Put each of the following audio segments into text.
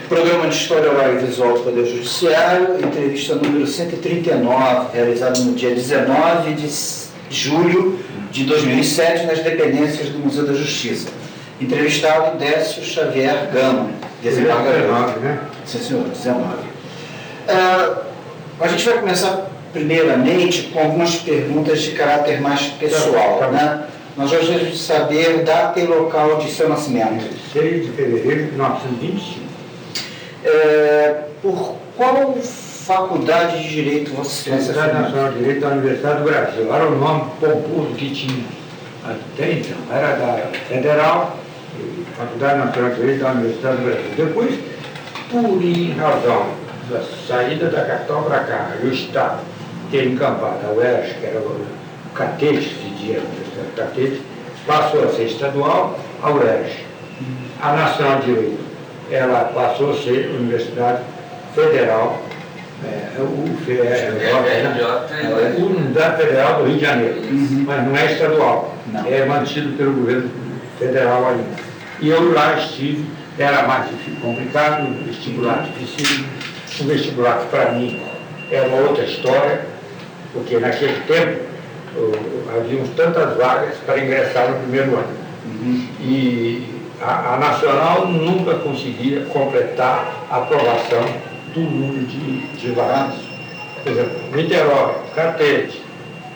Programa de História Oral e Visual do Poder Judiciário, entrevista número 139, realizada no dia 19 de julho de 2007, nas dependências do Museu da Justiça. Entrevistado Décio Xavier Gama, desembargador. Né? Sim, senhor, 19. A gente vai começar primeiramente com algumas perguntas de caráter mais pessoal, né? Nós gostaríamos de saber data e local de seu nascimento. 6 de fevereiro de 1925. Por qual faculdade de Direito você se Faculdade Nacional de Direito da Universidade do Brasil. Era o nome pomposo que tinha até então. Era da Federal, Faculdade Nacional de Direito da Universidade do Brasil. Depois, por em razão da saída da capital para cá, e o Estado ter encampado a UERJ, que era o catete, que se dizia, a Universidade catete, passou a ser estadual, a UERJ. A Nacional de Direito, ela passou a ser Universidade Federal, Universidade Federal do Rio de Janeiro, mas não é estadual, é mantido pelo governo federal ainda. E eu lá estive, era mais complicado, vestibular difícil, um vestibular que para mim é uma outra história, porque naquele tempo havíamos tantas vagas para ingressar no primeiro ano. E a Nacional nunca conseguia completar a aprovação do número de vagas. Por exemplo, Niterói, Catete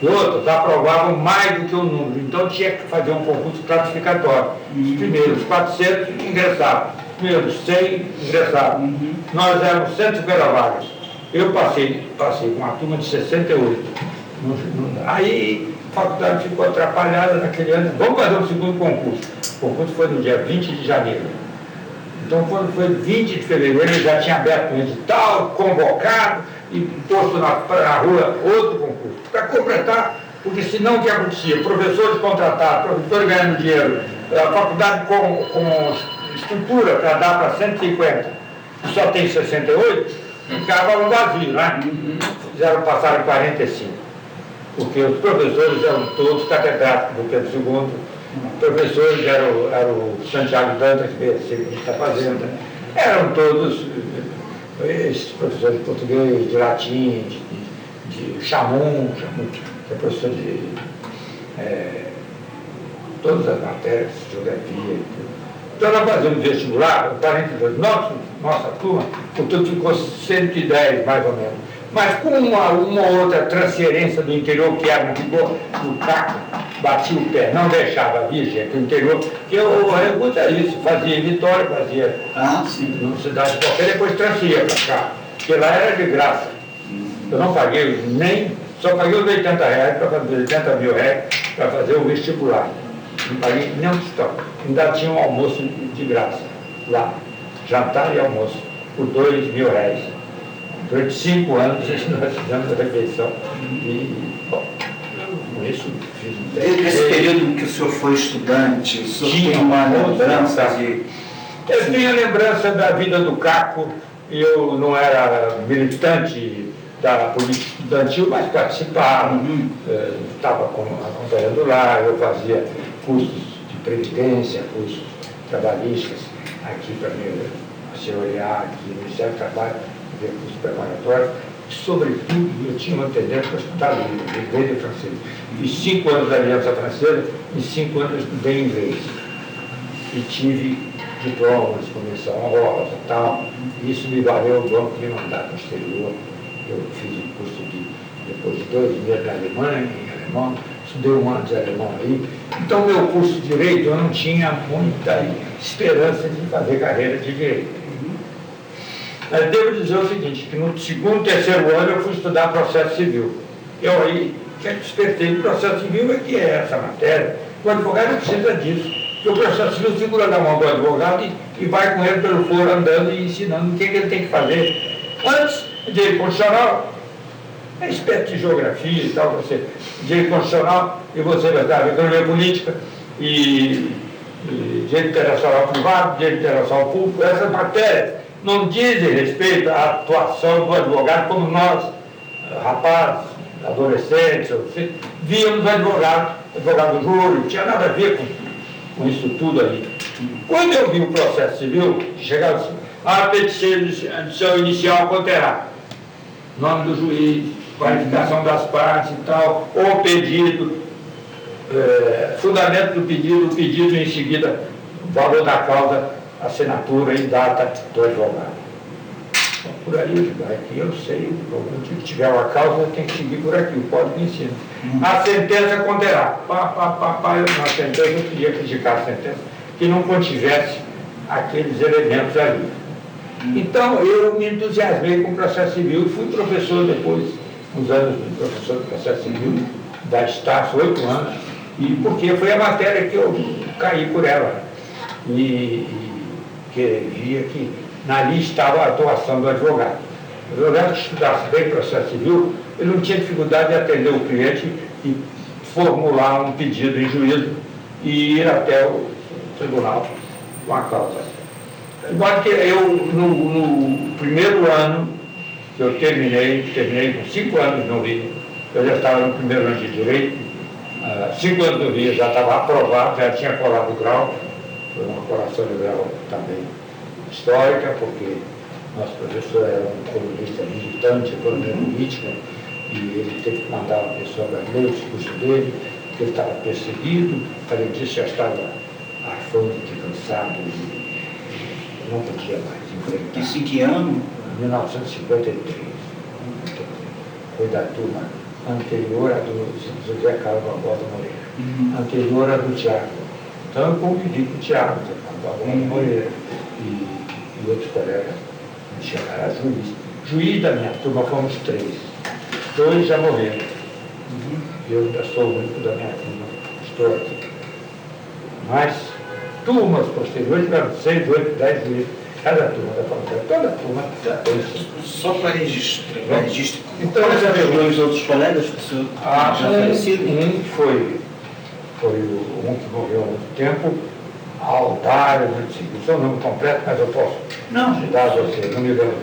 e outros aprovavam mais do que o número, então tinha que fazer um concurso classificatório. Os primeiros 400 ingressavam, os primeiros 100 ingressavam. Nós éramos 150 vagas. Eu passei com uma turma de 68. Aí a faculdade ficou atrapalhada naquele ano. Vamos fazer um segundo concurso. O concurso foi no dia 20 de janeiro. Então, quando foi 20 de fevereiro, ele já tinha aberto um edital, convocado e posto na rua outro concurso. Para completar, porque senão o que acontecia? Professores contratados, professores ganhando dinheiro, a faculdade com estrutura para dar para 150, que só tem 68, ficava um vazio, né? Passaram 45. Porque os professores eram todos catedráticos do Pedro II, professores era o Santiago Dantas, que está fazendo, eram todos esses professores de português, de latim, de chamum, que é professor de todas as matérias, geografia. Então nós fazíamos vestibular, 42, nossa turma, o tudo ficou 110 mais ou menos. Mas com uma outra transferência do interior, que era no caco, batia o pé, não deixava vir gente do interior, que eu recusa isso, fazia em Vitória, fazia numa cidade qualquer, depois transferia para cá, porque lá era de graça. Eu não paguei só paguei os R$80 para fazer R$80 mil para fazer o vestibular. Não paguei nem um tostão. Ainda tinha um almoço de graça lá, jantar e almoço, por R$2.000. Durante 5 anos nós fizemos a refeição e, bom, com isso fiz um teste. Nesse período em que o senhor foi estudante, o senhor tinha uma lembrança de... Eu tinha lembrança da vida do Caco. Eu não era militante da política estudantil, mas participava, estava acompanhando lá, eu fazia cursos de previdência, cursos trabalhistas aqui para me asseorear aqui no Ministério do Trabalho, curso preparatório, e, sobretudo, eu tinha uma tendência para estudar inglês e francês. Fiz 5 anos da Aliança Francesa e 5 anos estudei inglês. E tive diplomas, comissão honrosa e tal. E isso me valeu o banco de mandar para o exterior. Eu fiz um curso depois de 2 meses na Alemanha, em alemão, estudei 1 ano de alemão aí. Então, meu curso de Direito, eu não tinha muita esperança de fazer carreira de Direito. Mas devo dizer o seguinte, que no 2º, 3º ano eu fui estudar processo civil. Eu aí despertei que processo civil que é essa matéria. O advogado não precisa disso. Porque o processo civil segura na mão do advogado e vai com ele pelo foro andando e ensinando o que ele tem que fazer. Antes, direito constitucional, é espécie de geografia e tal, você, direito constitucional, e você vai dar economia política e direito internacional privado, direito internacional público, essas matérias não dizem respeito à atuação do advogado como nós, rapazes, adolescentes, víamos advogado júri, não tinha nada a ver com com isso tudo aí. Quando eu vi o processo civil, chegava assim, a petição inicial conterá nome do juiz, qualificação das partes e tal, o pedido, fundamento do pedido, o pedido em seguida, valor da causa, assinatura e data do advogado. Então, por aí eu digo, aqui eu sei, se tiver uma causa, eu tenho que seguir por aqui, o código ensina. A sentença conterá. Na sentença eu queria criticar a sentença, que não contivesse aqueles elementos ali. Então, eu me entusiasmei com o processo civil e fui professor depois, uns anos de professor de processo civil, da Estácio, 8 anos, e porque foi a matéria que eu caí por ela. E que via que ali estava a atuação do advogado. O advogado que estudasse bem processo civil, ele não tinha dificuldade de atender o cliente e formular um pedido em juízo e ir até o tribunal com a causa. Igual que eu, no primeiro ano que eu terminei com 5 anos no Rio, eu já estava no primeiro ano de Direito, 5 anos no Rio, já estava aprovado, já tinha colado o grau, foi uma colação de grau também histórica, porque nosso professor era um comunista militante, economia política, e ele teve que mandar uma pessoa para ler o discurso dele, porque ele estava perseguido, além disso já estava afônico, cansado, não podia mais enfrentar. Isso em que ano? 1953. Foi da turma anterior à do José Carlos Barbosa Moreira, anterior à do Tiago. Então eu convivi com o Tiago, Barbosa Moreira e outros colegas, me chamaram a juiz. Juiz da minha turma fomos 3. 2 já morreram. Eu ainda sou o único da minha turma, estou aqui. Mas turmas posteriores tiveram 6, 8, 10 juízes. Cada turma da faculdade, toda turma já tem. Só para registro. Então, quais eram os outros colegas que o senhor já falecido? Um foi um que morreu há muito tempo, Aldário, não sei o seu nome completo, mas eu posso dar a você, não me lembro.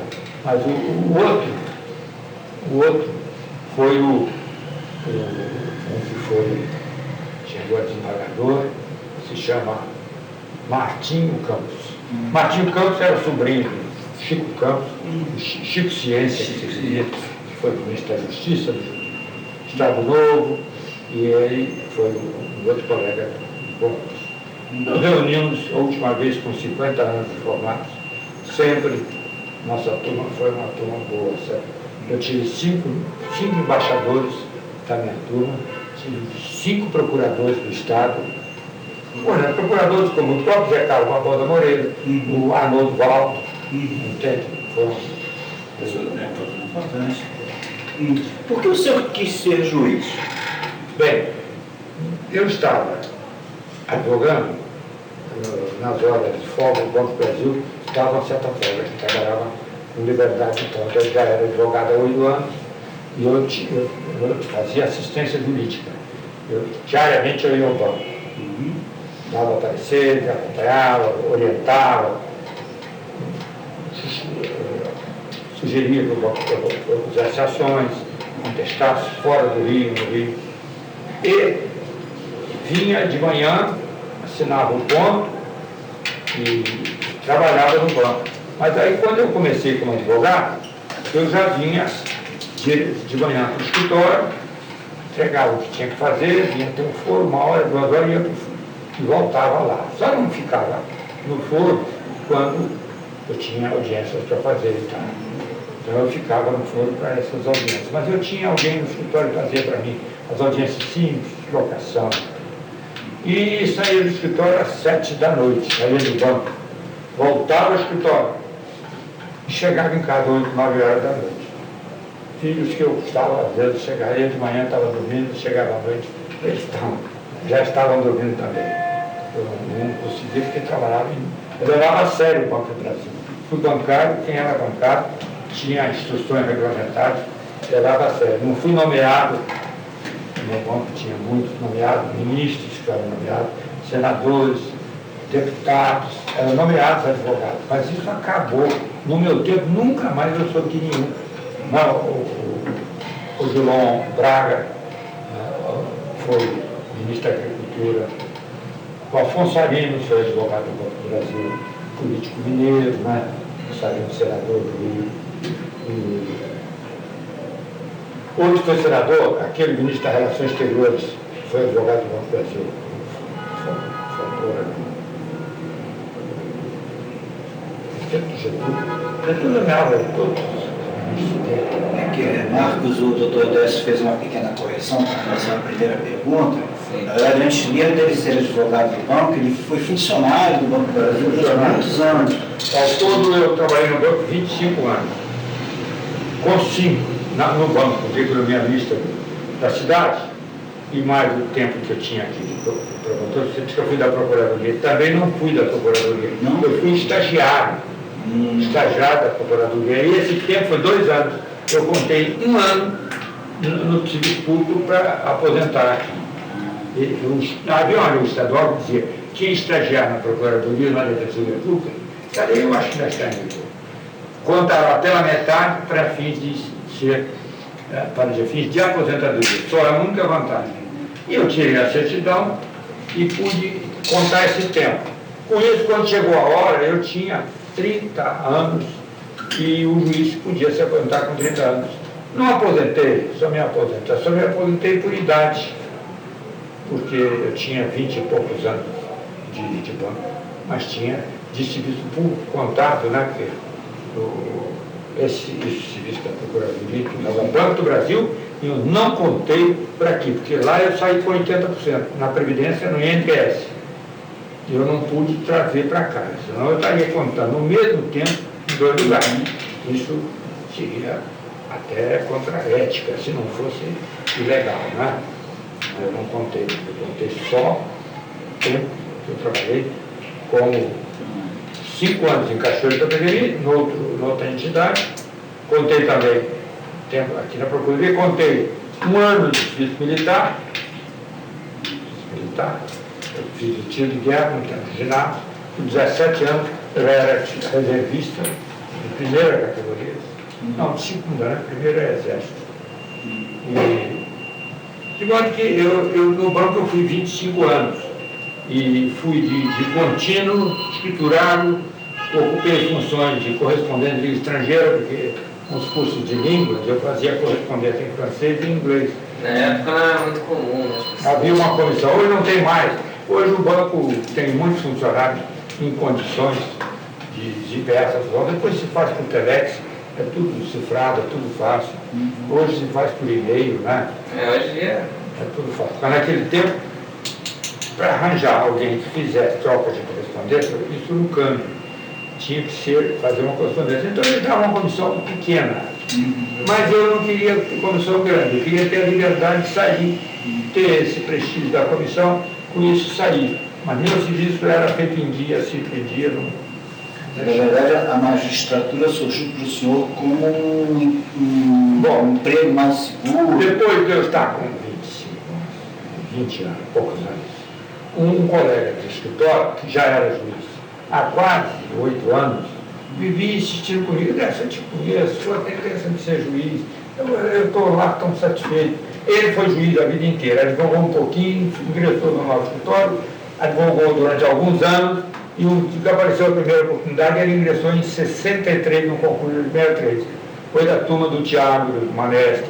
Mas o outro foi um que chegou a desembargador, se chama Martinho Campos. Martinho Campos era sobrinho de Chico Campos, Chico Ciência, que foi ministro da Justiça do Estado Novo, e ele foi um outro colega de Campos. Nos reunimos a última vez com 50 anos de formados, sempre nossa turma foi uma turma boa, certo? Eu tive 5 embaixadores da minha turma, tive 5 procuradores do Estado, procuradores como o próprio Zé Carlos Barbosa Moreira, o Arnoldo Valdo, entende? Foram importante. Por que o senhor quis ser juiz? Bem, eu estava advogando nas horas de folga do Banco do Brasil, estava uma certa folga, que trabalhava com liberdade, então eu já era advogado há 8 anos e eu fazia assistência jurídica. Diariamente eu ia ao banco. Dava parecer, acompanhava, orientava, sugeria que o banco propusesse ações, contestasse fora do Rio, no Rio. E vinha de manhã, assinava o ponto e trabalhava no banco. Mas aí quando eu comecei como advogado, eu já vinha de manhã para o escritório, entregava o que tinha que fazer, vinha ter um foro, 1 hora, 2 horas, ia para o foro e voltava lá. Só não ficava no foro quando eu tinha audiências para fazer e tal. Então eu ficava no foro para essas audiências. Mas eu tinha alguém no escritório que fazia para mim as audiências simples, de locação. E saía do escritório às 7 da noite, saía do banco, voltava ao escritório e chegava em casa 8, 9 horas da noite. Filhos que eu estava, às vezes, chegaria de manhã, estava dormindo, chegava à noite, eles já estavam dormindo também. Eu não conseguia porque trabalhava eu levava a sério o Banco do Brasil. Fui bancário, quem era bancário tinha instruções regulamentares, levava a sério. Não fui nomeado, no banco tinha muitos nomeados, ministros que eram nomeados, senadores, deputados, eram nomeados advogados. Mas isso acabou. No meu tempo, nunca mais eu soube de nenhum. Não, o João Braga foi ministro da Agricultura O Afonso Arinos foi advogado do Banco do Brasil, político mineiro, né? Saiu senador do Rio. Outro foi senador, aquele ministro das Relações Exteriores, foi advogado do Banco do Brasil. Getúlio Mello, todos. É que Marcos, o doutor Décio fez uma pequena correção com relação à primeira pergunta. Na verdade, antes mesmo dele ser advogado do banco, ele foi funcionário do Banco do Brasil durante muitos anos. Ao todo, eu trabalhei no banco 25 anos. Com 5 no banco de economia da cidade, e mais o tempo que eu tinha aqui de promotor, você disse que eu fui da Procuradoria. Também não fui da Procuradoria. Não? Eu fui estagiário. Estagiário da Procuradoria. E esse tempo foi 2 anos. Eu contei 1 ano no serviço público para aposentar. Havia uma lei estadual que dizia que estagiar na Procuradoria, na Defensoria Pública, cadê? Eu acho que ainda está ainda. Contaram pela metade para fins de ser, para fins de aposentadoria. Só a única vantagem. E eu tirei a certidão e pude contar esse tempo. Com isso, quando chegou a hora, eu tinha 30 anos e o juiz podia se aposentar com 30 anos. Não aposentei, só me aposentei por idade, porque eu tinha 20 e poucos anos de banco, mas tinha de serviço público contábil, né? Esse serviço da Procuradoria, que no Banco do Brasil, eu não contei para aqui, porque lá eu saí com 80%, na Previdência, no INPS. Eu não pude trazer para cá, senão eu estaria contando no mesmo tempo em 2 lugares. Isso seria até contra a ética, se não fosse ilegal, né? Eu não contei, eu contei só o tempo que eu trabalhei como 5 anos em Cachoeira da Pedreira, noutra entidade. Contei também, tempo aqui na Procuradoria, contei 1 ano de serviço militar. Eu fiz o tiro de guerra no tempo de ginásio. Com 17 anos, eu já era reservista de primeira categoria. Não, de segunda, né? Primeiro é exército. De modo que eu no banco eu fui 25 anos. E fui de contínuo, escriturado, ocupei funções de correspondente de língua estrangeira, porque nos cursos de línguas eu fazia correspondência em francês e em inglês. Na época não era muito comum, né? Havia uma comissão, hoje não tem mais. Hoje o banco tem muitos funcionários em condições de peças. Depois se faz por telex, é tudo cifrado, é tudo fácil. Hoje se faz por e-mail, né? Hoje é tudo fácil. Mas naquele tempo, para arranjar alguém que fizesse troca de correspondência, isso no câmbio. Tinha que fazer uma correspondência. Então ele dava uma comissão pequena. Mas eu não queria comissão grande, eu queria ter a liberdade de sair, ter esse prestígio da comissão, com isso sair. Mas meu serviço era feito em dia, se pedia. Na verdade, a magistratura surgiu para o senhor como um emprego mais seguro. Depois de eu estar com 20 anos, poucos anos, um colega de escritório, que já era juiz, há quase 8 anos, vivia insistindo comigo, eu te conheço, o senhor tem intenção de ser juiz, eu estou lá tão satisfeito. Ele foi juiz a vida inteira, advogou um pouquinho, ingressou no nosso escritório, advogou durante alguns anos, e o que apareceu a primeira oportunidade, ele ingressou em 63 no concurso de 63. Foi da turma do Tiago Maneste,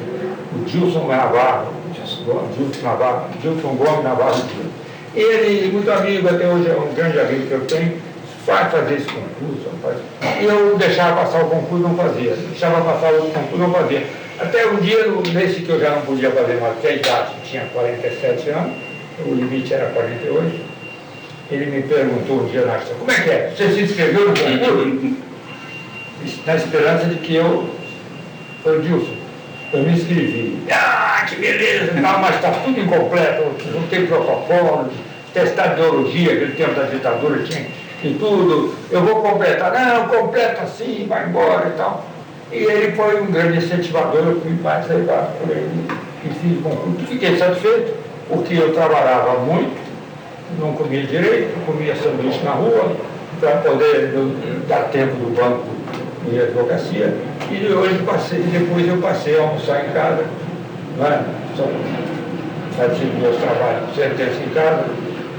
o Gilson Gomes Navarro. Ele, muito amigo, até hoje é um grande amigo que eu tenho, vai fazer esse concurso, e eu deixava passar o concurso, não fazia. Deixava passar o concurso, não fazia. Até um dia, nesse que eu já não podia fazer mais, porque a idade tinha 47 anos, o limite era 48, ele me perguntou um dia na ação, como é que é? Você se inscreveu no concurso? Na esperança de que eu Dilson, eu me inscrevi. Ah, que beleza, não, mas está tudo incompleto, não tem protocolo, testar ideologia, aquele tempo da ditadura tinha e tudo, eu vou completar, não, completa assim, vai embora e tal. E ele foi um grande incentivador, eu fui mais levado por ele e fiz o concurso. Fiquei satisfeito, porque eu trabalhava muito, não comia direito, comia sanduíche na rua, para poder dar tempo do banco e advocacia. E hoje depois eu passei a almoçar em casa, não é? Fazia meus trabalhos, sentença em casa,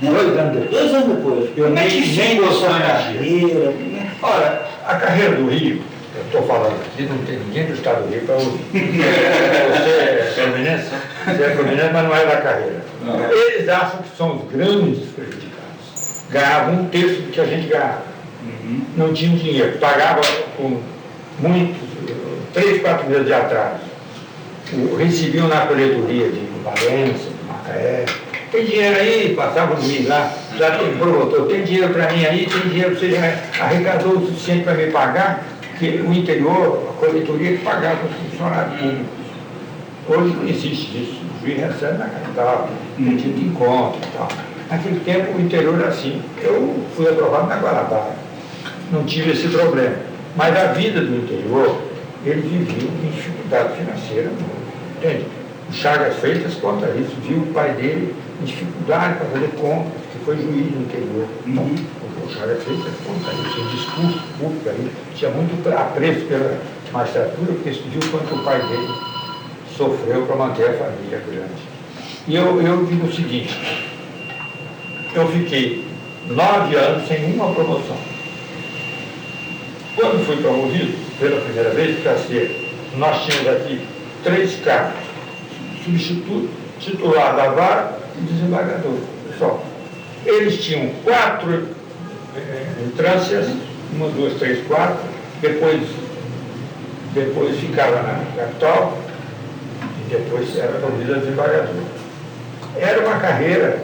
Né? 2 anos depois. 2 anos depois. Eu Como é que nem ficou a sua sonhei. carreira? Né? Olha, a carreira do Rio, eu estou falando aqui, não tem ninguém do estado do Rio para ouvir. Você é fluminense? Você é fluminense, mas não é da carreira. Não. Eles acham que são os grandes prejudicados. Ganhavam 1/3 do que a gente ganhava. Não tinham dinheiro, pagava com muitos, 3, 4 meses de atraso. Recebiam na coletoria de Valença, de Macaé. Tem dinheiro aí, passava no mês lá, já tem promotor, tem dinheiro para mim aí, tem dinheiro, você já arrecadou o suficiente para me pagar, que o interior, a coletoria que pagava os funcionários públicos. Hoje não existe isso, o juiz recebe na capital, pedido de encontro e tal. Naquele tempo o interior era assim. Eu fui aprovado na Guanabara, não tive esse problema. Mas a vida do interior, ele vivia em dificuldade financeira, entende? O Chagas Freitas conta isso, viu o pai dele em dificuldade para fazer contas, que foi juiz no interior. O Chagas Freitas conta isso, em discurso público aí, tinha muito apreço pela magistratura, porque viu quanto o pai dele sofreu para manter a família grande. E eu digo o seguinte, eu fiquei 9 anos sem uma promoção. Quando fui promovido, pela primeira vez, para ser, nós tínhamos aqui 3 cargos, substituto, titular da vara e desembargador. Só. Eles tinham 4 entrâncias, 1, 2, 3, 4, depois ficava na capital e depois era promovido a desembargador. Era uma carreira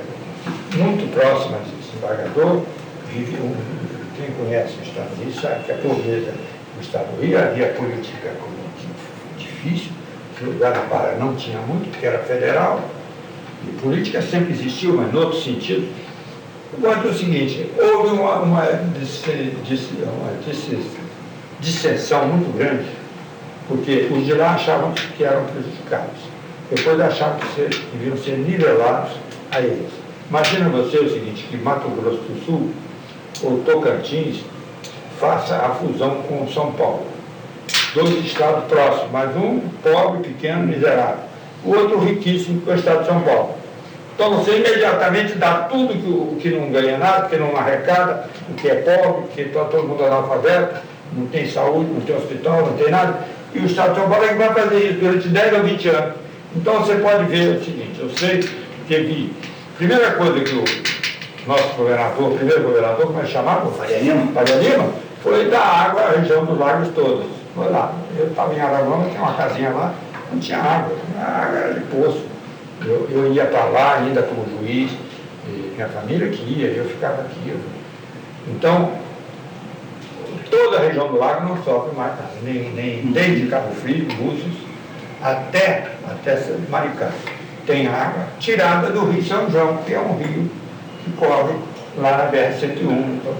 muito próxima de desembargador. Quem conhece o Estado do Rio sabe que a pobreza no Estado do Rio havia política difícil, que o Guanabara não tinha muito, porque era federal, e política sempre existiu, mas em outro sentido. O ponto é o seguinte, houve uma dissensão muito grande, porque os de lá achavam que eram prejudicados, depois achavam que deviam ser nivelados a eles. Imagina você o seguinte, que Mato Grosso do Sul ou Tocantins faça a fusão com São Paulo. 2 estados próximos, mas um pobre, pequeno, miserável. O outro riquíssimo, que é o estado de São Paulo. Então você imediatamente dá tudo o que não ganha nada, que não arrecada, o que é pobre, que está todo mundo analfabeto, não tem saúde, não tem hospital, não tem nada. E o estado de São Paulo é que vai fazer isso durante 10 ou 20 anos. Então você pode ver o seguinte, eu sei que a primeira coisa que o nosso governador, o primeiro governador, como é chamado? Faria Lima, foi dar água à região dos lagos todos. Foi lá. Eu estava em Araguama, tinha uma casinha lá, não tinha água. A água era de poço. Eu ia para lá ainda como juiz, e minha família que ia, eu ficava aqui. Então, toda a região do lago não sofre mais nada, nem desde Cabo Frio, Búzios, até Maricá. Tem água tirada do Rio São João, que é um rio que corre lá na BR-101, então,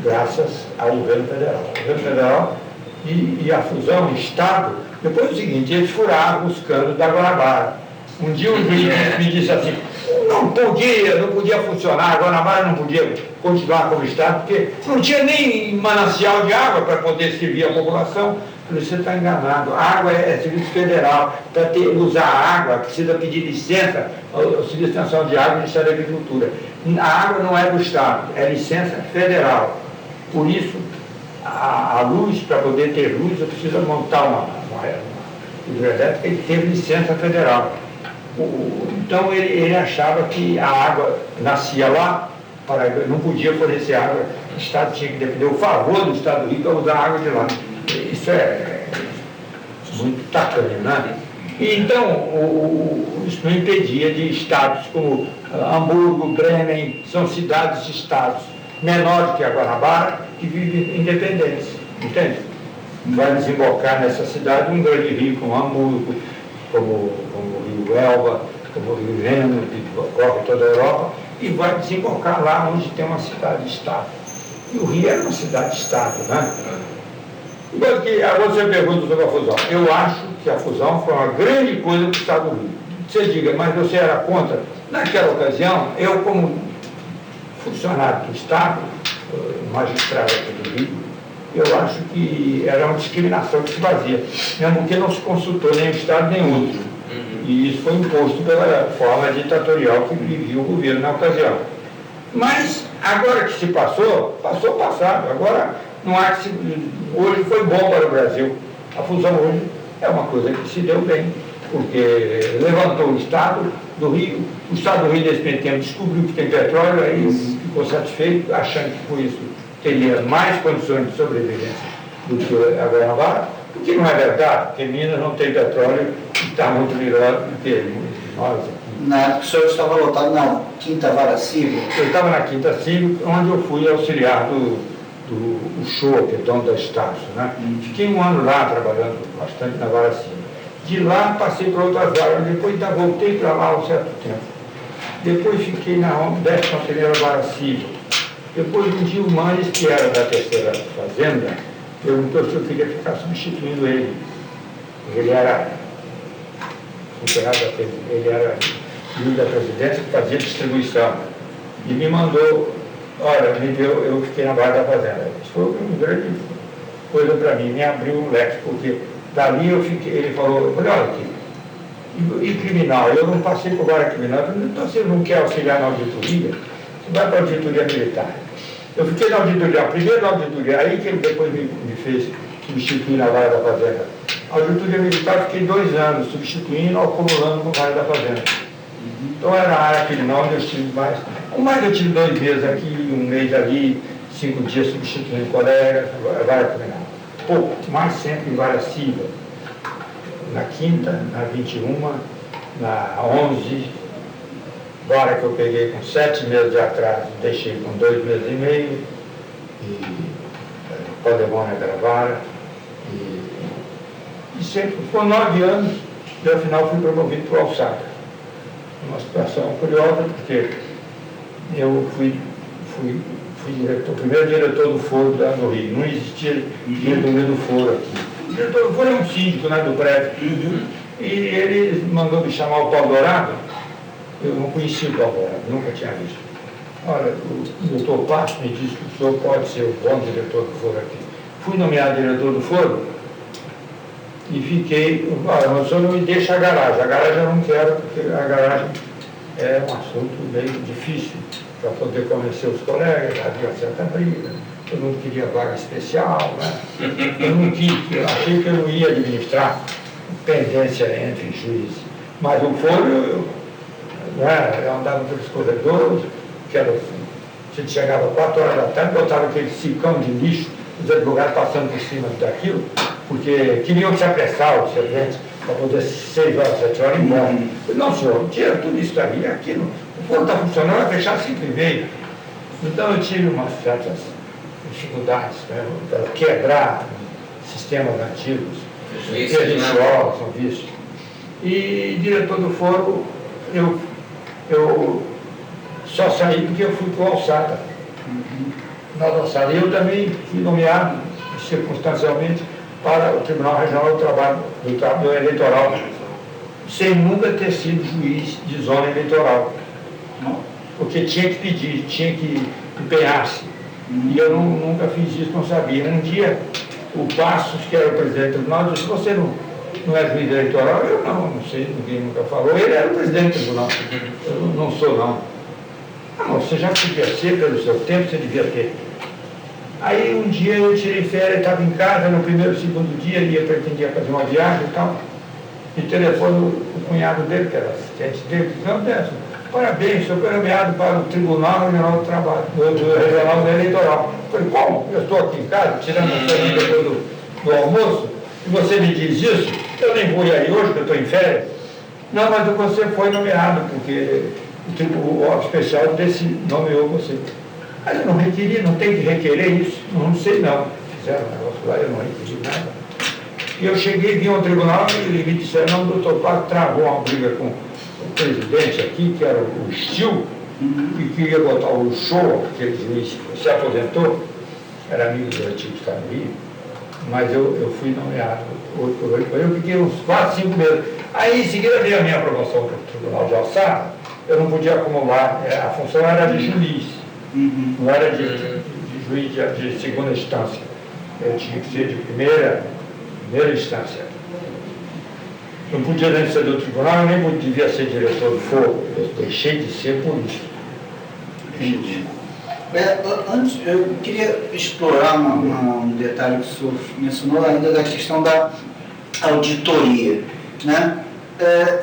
graças ao governo federal. O governo federal e a fusão, o Estado, depois é o seguinte, eles furaram os canos da Guanabara. Um dia o juiz me disse assim, não podia funcionar, a Guanabara não podia continuar como Estado, porque não tinha nem manancial de água para poder servir a população. Eu falei, você está enganado, a água é serviço federal, para usar a água precisa pedir licença ao Serviço Nacional de Água e Ministério da Agricultura. A água não é do Estado, é licença federal. Por isso, a luz, para poder ter luz, eu preciso montar uma hidrelétrica e ter licença federal. Então ele achava que a água nascia lá, não podia fornecer água, o Estado tinha que depender, o favor do Estado do Rio para usar a água de lá. Isso é muito tacanho, né? E então, isso não impedia de estados como Hamburgo, Bremen, são cidades-estados menores que a Guanabara, que vivem independentes, entende? Vai desembocar nessa cidade um grande rio como Hamburgo, como o Rio Elba, como o Rio Reno, que corre toda a Europa, e vai desembocar lá onde tem uma cidade-estado. E o Rio era uma cidade-estado, né? Igual que você pergunta sobre a fusão. Eu acho que a fusão foi uma grande coisa para o Estado do Rio. Você diga, mas você era contra? Naquela ocasião, eu como funcionário do Estado, magistrado aqui do Rio, eu acho que era uma discriminação que se fazia, mesmo porque não se consultou nem o Estado nem outro. E isso foi imposto pela forma ditatorial que vivia o governo na ocasião. Mas, agora que se passou, passou o passado. Agora, não há que se... Hoje foi bom para o Brasil. A fusão hoje é uma coisa que se deu bem, porque levantou o Estado do Rio. O Estado do Rio, nesse meio tempo, descobriu que tem petróleo, aí ficou satisfeito, achando que com isso teria mais condições de sobrevivência do que a Guanabara, o que não é verdade, porque Minas não tem petróleo e está muito melhor do que nós aqui. Na época o senhor estava lotado na Quinta Vara Civil? Eu estava na Quinta Civil, onde eu fui auxiliar do Show, que é dono da Estácio, né? Fiquei um ano lá trabalhando bastante na Vara Civil. De lá passei para outras varas, depois voltei para lá um certo tempo. Depois fiquei na 11ª Vara Civil. Depois um dia o Manes, que era da terceira fazenda, perguntou se eu queria ficar substituindo ele. Ele era funcionário da presidência, ele era líder da presidência que fazia distribuição. E me mandou, olha, eu fiquei na Vara da Fazenda. Isso foi uma grande coisa para mim, me abriu um leque, porque dali eu fiquei, ele falou, olha aqui, e criminal, eu não passei por vara criminal, eu falei, então você não quer auxiliar na auditoria, você vai para a auditoria militar. Eu fiquei na auditoria, primeiro na auditoria, aí que ele depois me fez substituir na Vara da Fazenda. A auditoria militar fiquei 2 anos substituindo, acumulando com a Vara da Fazenda. Então era a área criminal onde eu estive mais. Mas eu tive 2 meses aqui, 1 mês ali, 5 dias substituindo colegas, Vara criminal. Pouco, mas sempre em Vara Civil. Na Quinta, na 21, na 11, vara que eu peguei com 7 meses de atraso, deixei com 2 meses e meio, e Podemônia da vara, e sempre, por 9 anos, e ao final fui promovido para o Alçada. Uma situação curiosa, porque eu fui diretor, primeiro diretor do foro no Rio, não existia diretoria do foro aqui. O diretor do foro é um síndico, né, do prédio. E ele mandou me chamar o Paulo Dourado. Eu não conhecia o Paulo Dourado, nunca tinha visto. Olha, o doutor Passo me disse que o senhor pode ser o bom diretor do foro aqui. Fui nomeado diretor do foro e fiquei, olha, mas o senhor não me deixa a garagem eu não quero, porque a garagem é um assunto meio difícil para poder convencer os colegas, havia certa briga, eu não queria vaga especial, né? Eu não quis, eu achei que eu não ia administrar pendência entre juízes. Mas o foro, eu andava pelos corredores, que era assim, a gente chegava 4 horas da tarde, botava aquele cicão de lixo, os advogados passando por cima daquilo, porque queriam se apressar, os serventes, para poder 6 horas, 7 horas ir embora. Não, senhor, tira tudo isso daí, aquilo. O foro está funcionando, vai fechar 5h30. Então eu tive umas certas dificuldades, né, para quebrar sistemas antigos, religiosos, são vícios. E diretor do foro, eu só saí porque eu fui para o Alçada. Na Alçada. Eu também fui nomeado, circunstancialmente, para o Tribunal Regional do Trabalho, do Eleitoral, sem nunca ter sido juiz de zona eleitoral. Porque tinha que pedir, tinha que empenhar-se. E eu nunca fiz isso, não sabia. Um dia, o Passos, que era o presidente do tribunal, disse, você não é juiz eleitoral? Eu não sei, ninguém nunca falou. Ele era o presidente do tribunal. Eu não sou, não. Não, você já podia ser, pelo seu tempo, você devia ter. Aí um dia eu tirei férias, estava em casa, no primeiro, segundo dia, pretendia fazer uma viagem e tal. E telefone o cunhado dele, que era assistente dele, disse, não, Décio, parabéns, o senhor foi nomeado para o Tribunal Regional do Trabalho, do Regional Eleitoral. Eu falei, como? Eu estou aqui em casa, tirando a férias depois do almoço, e você me diz isso? Eu nem vou ir aí hoje, que eu estou em férias. Não, mas você foi nomeado, porque o órgão especial nomeou você. Mas eu não requeri, não tem que requerer isso, não sei não. Fizeram um negócio lá, eu não requeri nada. E eu cheguei, vim ao tribunal e ele me disseram, não, o doutor Paco travou uma briga com o presidente aqui, que era o Stil, que queria botar o Show, aquele juiz que se aposentou, era amigo do antigo Estado do Rio, mas eu fui nomeado. Eu fiquei uns 4, 5 meses. Aí em seguida veio a minha promoção para o Tribunal de Alçada, eu não podia acumular, a função era de juiz, não era de juiz de segunda instância. Eu tinha que ser de primeira instância. Não podia nem ser do tribunal, nem devia ser diretor do foro. Eu deixei de ser por isso. Entendi. Antes, eu queria explorar um detalhe que o senhor mencionou ainda da questão da auditoria, né?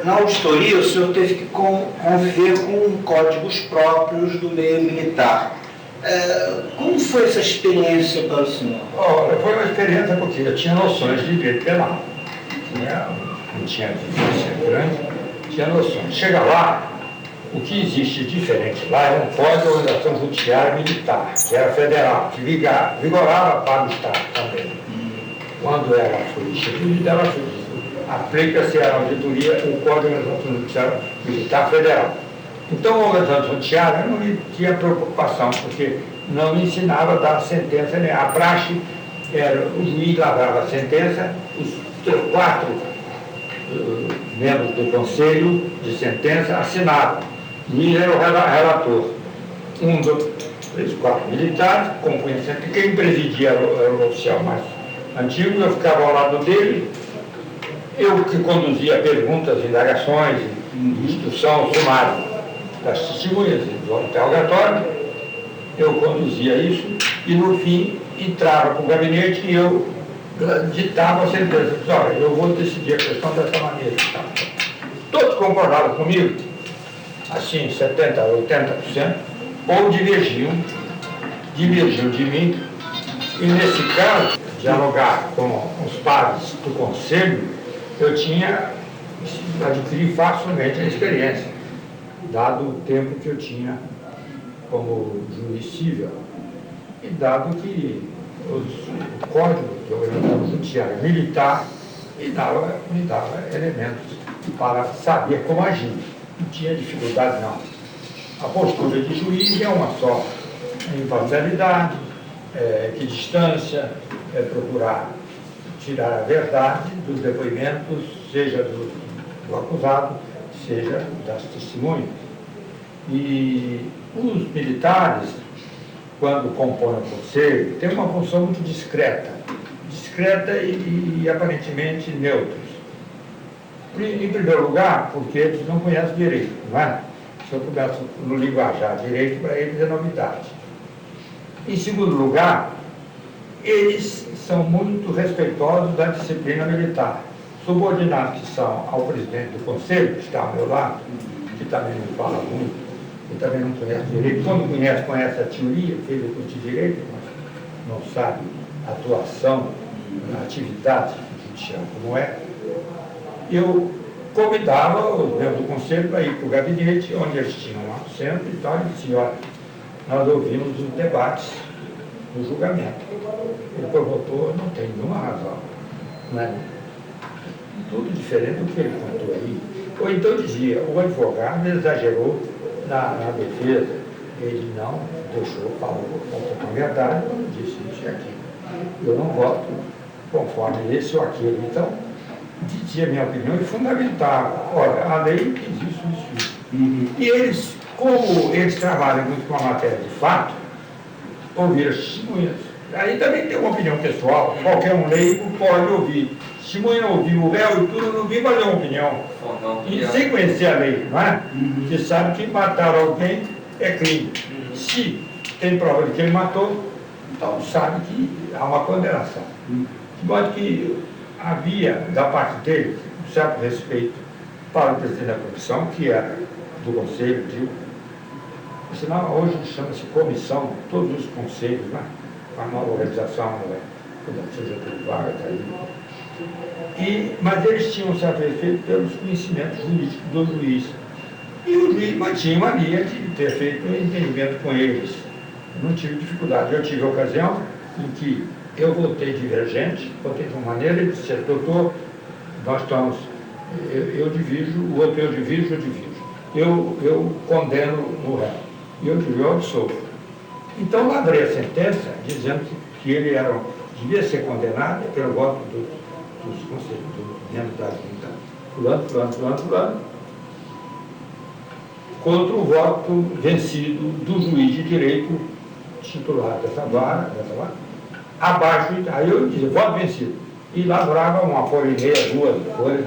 Na auditoria, o senhor teve que conviver com códigos próprios do meio militar. Como foi essa experiência para o senhor? Olha, foi uma experiência porque eu tinha noções de direito penal. Não tinha vivência grande, tinha noções. Chega lá, o que existe diferente lá é um código de organização judiciária militar, que era federal, que vigorava para o Estado também. Quando ela foi instituída, ela foi aplica-se à auditoria o Código de Organização Judiciária Militar Federal. Então, a organização judiciária não tinha preocupação, porque não me ensinava a dar sentença, né? A praxe era o juiz lavrava a sentença, os 4 membros do conselho de sentença assinavam. O juiz era o relator. 1, 2, 3, 4 militares, compunha sempre. Quem presidia era o oficial mais antigo, eu ficava ao lado dele. Eu que conduzia perguntas, indagações, instrução, sumário das testemunhas do interrogatório, eu conduzia isso e no fim entrava para o gabinete e eu ditava a sentença. Olha, eu vou decidir a questão dessa maneira. Todos concordavam comigo, assim, 70%, 80%, ou divergiam de mim, e nesse caso, dialogar com os pares do conselho, eu tinha adquirido facilmente a experiência, dado o tempo que eu tinha como juiz civil, e dado que o Código de Organização Judiciária Militar me dava elementos para saber como agir. Não tinha dificuldade, não. A postura de juiz é uma só: imparcialidade, equidistância, procurar tirar a verdade dos depoimentos, seja do acusado, seja das testemunhas. E os militares, quando compõem o conselho, têm uma função muito discreta e aparentemente neutros. Em primeiro lugar, porque eles não conhecem direito, não é? Se eu começo no linguajar direito, para eles é novidade. Em segundo lugar, eles são muito respeitosos da disciplina militar. Subordinados que são ao presidente do conselho, que está ao meu lado, que também não fala muito, que também não conhece direito. Quando conhece a teoria, fez o curso de direito, mas não sabe a atuação na atividade judicial como é. Eu convidava os membros do conselho para ir para o gabinete, onde eles tinham um assento e tal, e dizia: olha, nós ouvimos os debates no julgamento. O promotor não tem nenhuma razão, não é? Tudo diferente do que ele contou aí. Ou então dizia: o advogado exagerou na defesa, ele não deixou, falou com a verdade, disse isso e aquilo. Eu não voto conforme esse ou aquele. Então, dizia a minha opinião e fundamentava: olha, a lei diz isso. E eles, como eles trabalham muito com a matéria de fato, ouviram as testemunhas. Aí também tem uma opinião pessoal, qualquer um leigo pode ouvir. Testemunha não ouviu o réu e tudo, não vi, mas é uma opinião. E sem conhecer a lei, não é? Você sabe que matar alguém é crime. Se tem prova de que ele matou, então sabe que há uma condenação. De modo que havia, da parte dele, um certo respeito para o presidente da comissão, que era do conselho, senão hoje chama-se comissão, todos os conselhos, né? A nova organização, seja por vaga, está aí. Mas eles tinham um certo respeito pelos conhecimentos jurídicos do juiz. E o juiz mantinha uma linha de ter feito um entendimento com eles. Eu não tive dificuldade. Eu tive a ocasião em que eu votei divergente, votei de uma maneira e disse: doutor, nós estamos, eu divido, o outro eu divido. Eu condeno o réu. E eu digo: eu absolvo. Então, lavrei a sentença dizendo que ele devia ser condenado pelo voto dos conselhos, do membro da junta, fulano, contra o voto vencido do juiz de direito titular dessa vara, abaixo, aí eu dizia: voto vencido. E lavrava uma folha e meia, 2 folhas,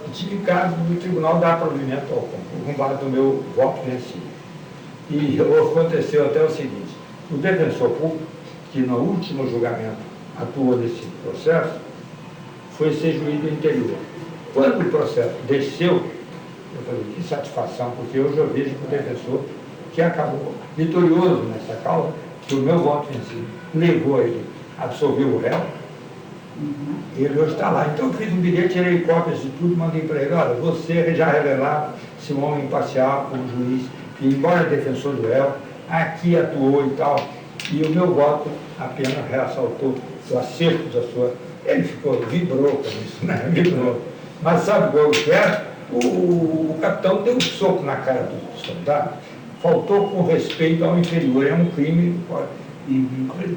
e tive caso do tribunal dar provimento ao com base no meu voto vencido. E aconteceu até o seguinte, o defensor público, que no último julgamento atuou nesse processo, foi ser juiz do interior. Quando o processo desceu, eu falei, que satisfação, porque hoje eu vejo que o defensor, que acabou vitorioso nessa causa, que o meu voto em si levou ele a absolver o réu, ele hoje está lá. Então eu fiz um bilhete, tirei cópias de tudo, mandei para ele, olha, você já revelava se um homem imparcial, como juiz, que embora defensor do réu, aqui atuou e tal, e o meu voto apenas ressaltou o acerto da sua... Ele vibrou com isso, né? Vibrou. Mas sabe qual que é? O capitão deu um soco na cara do soldado, faltou com respeito ao inferior, é um crime,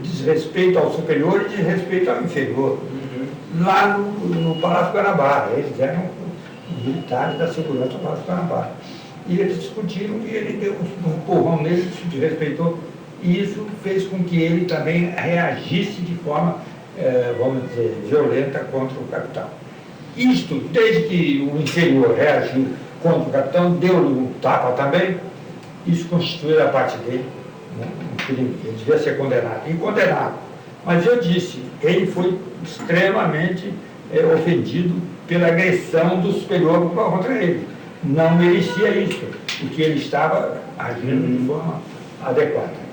desrespeito ao superior e desrespeito ao inferior. Lá no Palácio Guanabara, eles eram os militares da segurança do Palácio Guanabara. E eles discutiram e ele deu um empurrão nele, se desrespeitou, e isso fez com que ele também reagisse de forma, vamos dizer, violenta contra o capitão. Isto, desde que o inferior reagiu contra o capitão, deu-lhe um tapa também, isso constituiu da parte dele um crime, ele devia ser condenado, incondenável. Mas eu disse, ele foi extremamente ofendido pela agressão do superior contra ele. Não merecia isso, porque ele estava agindo de forma adequada.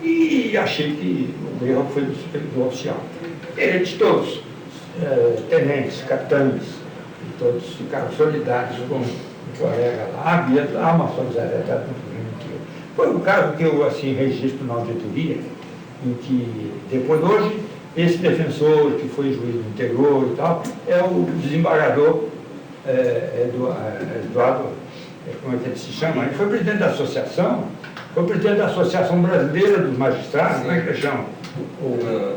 E achei que o erro foi do superior oficial. Eles todos, tenentes, capitães, todos ficaram solidários com o colega lá. Há uma solidariedade muito grande. Foi um caso que eu assim, registro na auditoria, em que depois hoje, esse defensor que foi juiz do interior e tal, é o desembargador Eduardo, como é que ele se chama? Ele foi presidente da associação, foi presidente da Associação Brasileira dos Magistrados, como é que ele chama?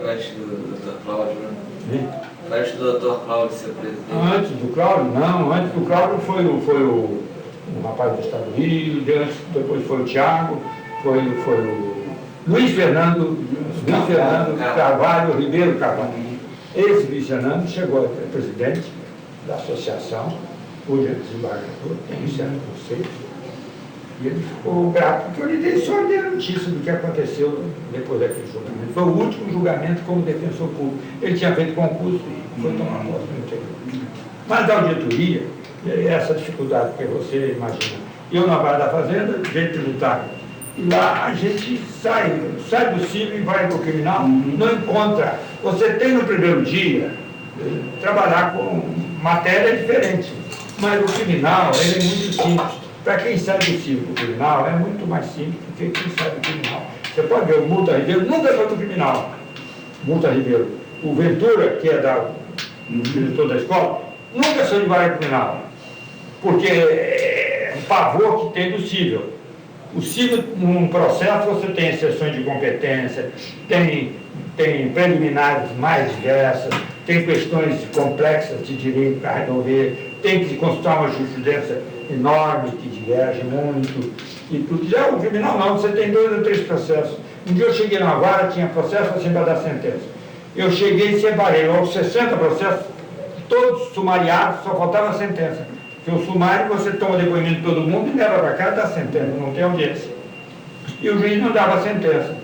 Antes do Dr. Cláudio, né? Sim. Antes do Dr. Cláudio ser presidente. Antes do Cláudio, não. Antes do Cláudio foi o rapaz do Estado do Rio, depois foi o Tiago, foi o Luiz Fernando Carvalho, Ribeiro Carvalho. Esse Luiz Fernando chegou a ser presidente da associação, hoje é desembargador, tem um certo conceito. E ele ficou grato, porque eu lhe dei só a notícia do que aconteceu depois daquele julgamento. Foi o último julgamento como defensor público. Ele tinha feito concurso e foi tomar posse no interior. Mas da auditoria, essa dificuldade que você imagina. Eu na Barra da Fazenda, jeito tributário. E lá a gente sai do civil e vai para o criminal, não encontra. Você tem no primeiro dia trabalhar com matéria diferente, mas o criminal ele é muito simples. Para quem sai do civil para o criminal, é muito mais simples do que quem sai do criminal. Você pode ver, o Multa Ribeiro nunca foi para o criminal. Multa Ribeiro. O Ventura, que é o diretor da escola, nunca saiu de área criminal. Porque é um pavor que tem do civil. O civil, num processo, você tem exceções de competência, tem preliminares mais diversas, tem questões complexas de direito para resolver, tem que consultar uma jurisprudência enorme, que diverge muito, e tudo. Já o criminal não, você tem 2 ou 3 processos. Um dia eu cheguei na vara, tinha processo assim para dar sentença. Eu cheguei e separei logo 60 processos, todos sumariados, só faltava a sentença. Porque o sumário, você toma depoimento de todo mundo e leva para cá e dá sentença, não tem audiência. E o juiz não dava sentença.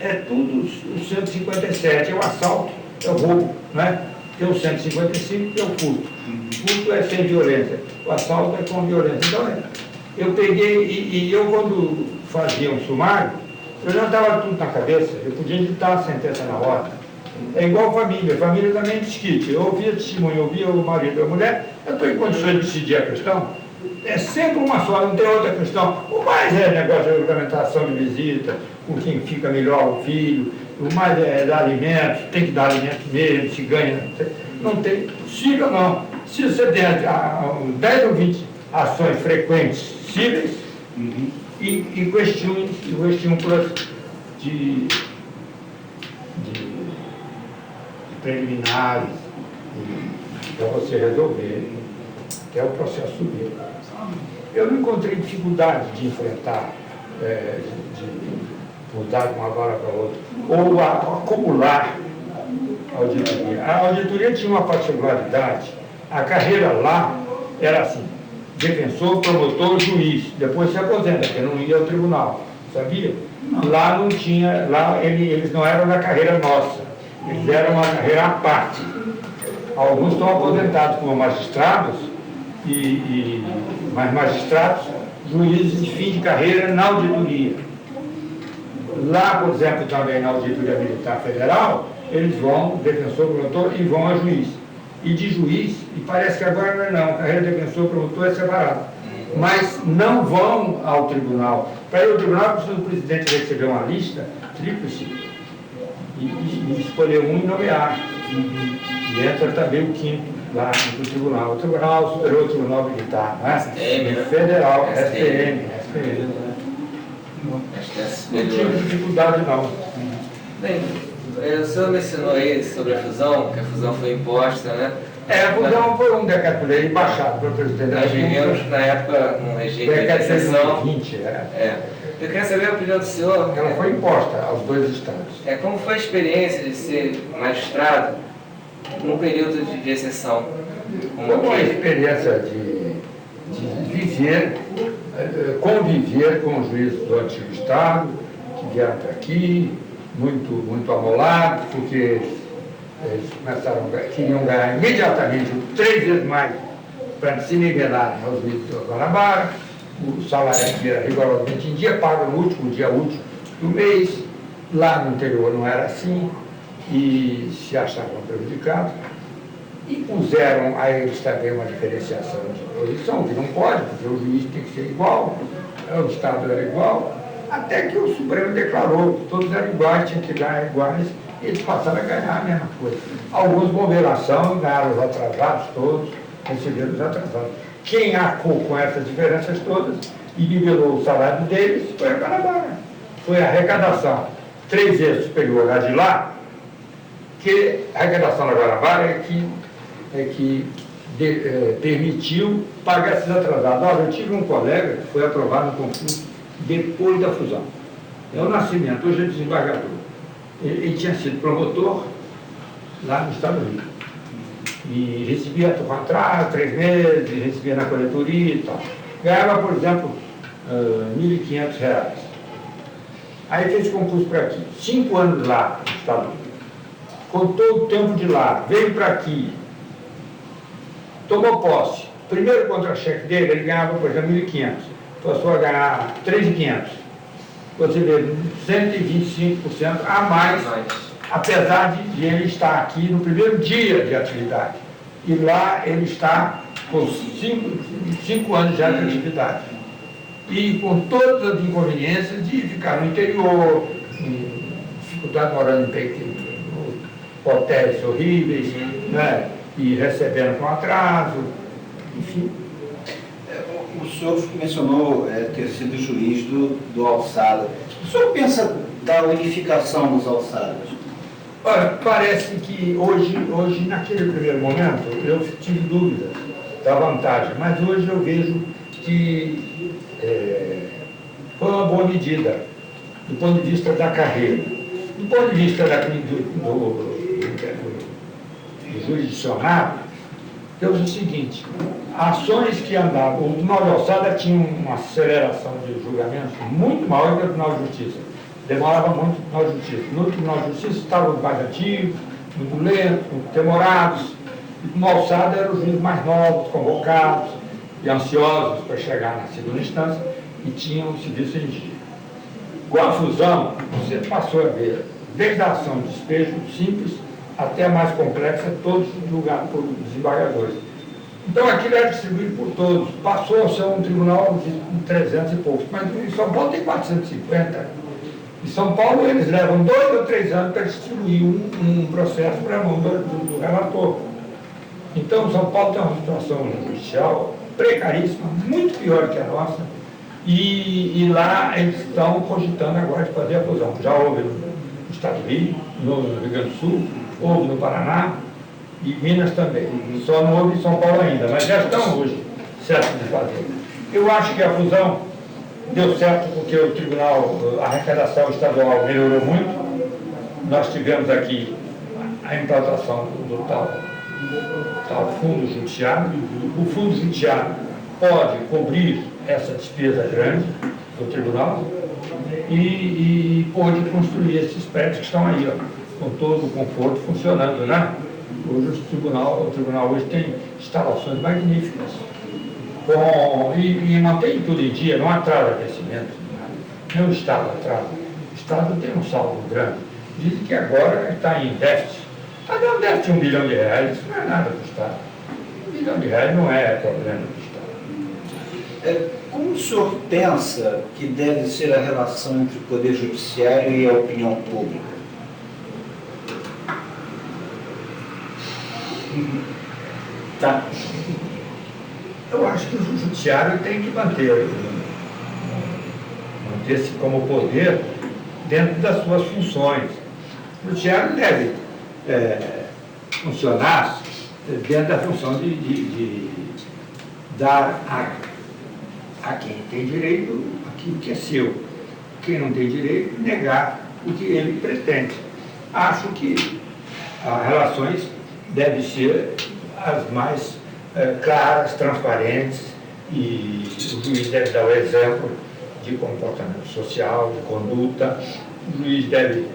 É tudo o 157, é o assalto, é o roubo, né? Tem o 155 que é o furto. O furto é sem violência, o assalto é com violência. Então, eu peguei, e eu quando fazia um sumário, eu já dava tudo na cabeça, eu podia editar a sentença na hora. É igual família também é disquite. Eu ouvia testemunho, eu ouvia o marido e a mulher, eu estou em condições de decidir a questão. É sempre uma só, não tem outra questão. O mais é negócio de regulamentação de visita, com quem fica melhor o filho, o mais é dar alimentos, tem que dar alimentos mesmo, se ganha. Não tem, possível não. Se você tem 10 ou 20 ações frequentes, cíveis, e questões de preliminares, para você resolver até o processo subir. Eu não encontrei dificuldade de enfrentar, de mudar de uma vara para outra, ou acumular a auditoria. A auditoria tinha uma particularidade, a carreira lá era assim, defensor, promotor, juiz. Depois se aposenta, porque não ia ao tribunal. Sabia? Não. Lá não tinha, lá eles não eram da carreira nossa. Eles eram uma carreira à parte. Alguns estão aposentados como magistrados, mas magistrados, juízes de fim de carreira na auditoria. Lá, por exemplo, também na Auditoria Militar Federal, eles vão, defensor, promotor, e vão a juiz. E de juiz, e parece que agora não, a carreira de defensor, promotor é separada. Mas não vão ao tribunal. Para ir ao tribunal, precisa do presidente receber uma lista tríplice e escolher um e nomear. E entra também o quinto lá no tribunal. O Tribunal Superior, Tribunal Militar, né? Federal, STM. Não tive dificuldade, não. Bem, o senhor mencionou aí sobre a fusão, que a fusão foi imposta, né? A fusão foi um decreto-lei baixado pelo presidente da Nós República. vivemos, na época, num regime de Decreto-lei exceção. 20, Eu queria saber a opinião do senhor. Ela foi imposta aos dois estados. Como foi a experiência de ser magistrado num período de exceção? Foi uma experiência de viver, conviver com os juízes do antigo Estado, que vieram para aqui, muito amolados, porque eles queriam ganhar imediatamente 3 vezes mais para se nivelarem aos juízes do Guanabara. O salário aqui era rigorosamente em dia, pago no último dia útil do mês. Lá no interior não era assim, e se achavam prejudicados. E puseram a eles também uma diferenciação de posição, que não pode, porque o juiz tem que ser igual, o Estado era igual, até que o Supremo declarou que todos eram iguais, tinham que ganhar iguais, e eles passaram a ganhar a mesma coisa. Alguns moveram ação, ganharam os atrasados todos, receberam os atrasados. Quem arcou com essas diferenças todas e nivelou o salário deles foi a Guanabara. Foi a arrecadação 3 vezes superior à de lá, que a arrecadação da Guanabara é que permitiu pagar esses atrasados. Olha, eu tive um colega que foi aprovado no concurso depois da fusão. É o Nascimento, hoje é desembargador. Ele tinha sido promotor lá no Estado do Rio. E recebia contrato, 3 meses, recebia na coletoria e tal. Ganhava, por exemplo, R$ 1.500. Aí fez concurso para aqui. 5 anos lá no Estado do Rio. Contou o tempo de lá, veio para aqui, tomou posse. Primeiro contra-cheque dele, ele ganhava, por exemplo, 1.500. Passou a ganhar 3.500. Você vê, 125% a mais, apesar de ele estar aqui no primeiro dia de atividade. E lá ele está com 5 anos já de atividade. E com todas as inconveniências de ficar no interior, dificuldade morando em hotéis horríveis, né? E recebendo com atraso, enfim. O senhor mencionou ter sido juiz do Alçada. O senhor pensa da unificação dos Alçadas? Olha, parece que hoje, naquele primeiro momento, eu tive dúvidas da vantagem, mas hoje eu vejo que foi uma boa medida, do ponto de vista da carreira. Do ponto de vista do jurisdicionário, temos o seguinte: ações que andavam, o Tribunal de Alçada tinha uma aceleração de julgamentos muito maior que o Tribunal de Justiça. Demorava muito no Tribunal de Justiça. No Tribunal de Justiça estavam mais antigos, muito lentos, muito demorados. E o Tribunal de Alçada eram os juízes mais novos, convocados e ansiosos para chegar na segunda instância e tinham o serviço em dia. Com a fusão, você passou a ver, desde a ação de despejo simples até a mais complexa, todos julgados por desembargadores. Então aquilo era distribuído por todos. Passou a ser um tribunal de 300 e poucos, mas em São Paulo tem 450. Em São Paulo eles levam 2 ou 3 anos para distribuir um processo para a mão do relator. Então São Paulo tem uma situação judicial precaríssima, muito pior que a nossa, e lá eles estão cogitando agora de fazer a fusão. Já houve no Estado do Rio, no Rio Grande do Sul, houve no Paraná e Minas também. Só não houve em São Paulo ainda, mas já estão hoje certos de fazer. Eu acho que a fusão deu certo porque o tribunal, a arrecadação estadual melhorou muito. Nós tivemos aqui a implantação do tal fundo judiciário. O fundo judiciário pode cobrir essa despesa grande do tribunal e pode construir esses prédios que estão aí, ó, com todo o conforto funcionando, né? Hoje o tribunal hoje tem instalações magníficas. Bom, e mantém tudo em dia, não atrasa crescimento, nem o Estado atrasa. O Estado tem um saldo grande. Dizem que agora está em déficit. Está dando déficit de R$1 bilhão, isso não é nada para o Estado. R$1 bilhão não é problema do Estado. Como o senhor pensa que deve ser a relação entre o Poder Judiciário e a opinião pública? Tá. Eu acho que o Judiciário tem que manter-se como poder dentro das suas funções. O Judiciário deve funcionar dentro da função de dar a quem tem direito aquilo que é seu. Quem não tem direito, negar o que ele pretende. Acho que as relações devem ser as mais claras, transparentes, e o juiz deve dar o exemplo de comportamento social, de conduta. O juiz deve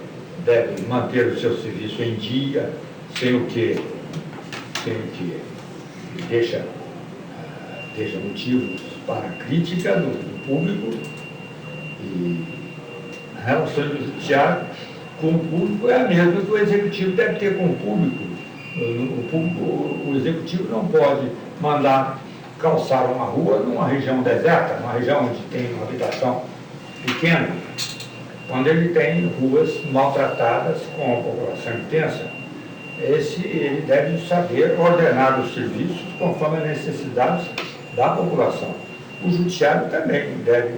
manter o seu serviço em dia, sem o que deixa motivos para crítica do público. E a relação do judiciário com o público é a mesma que o executivo deve ter com o público. O executivo não pode mandar calçar uma rua numa região deserta, numa região onde tem uma habitação pequena, quando ele tem ruas maltratadas com uma população intensa. Ele deve saber ordenar os serviços conforme as necessidades da população. O judiciário também deve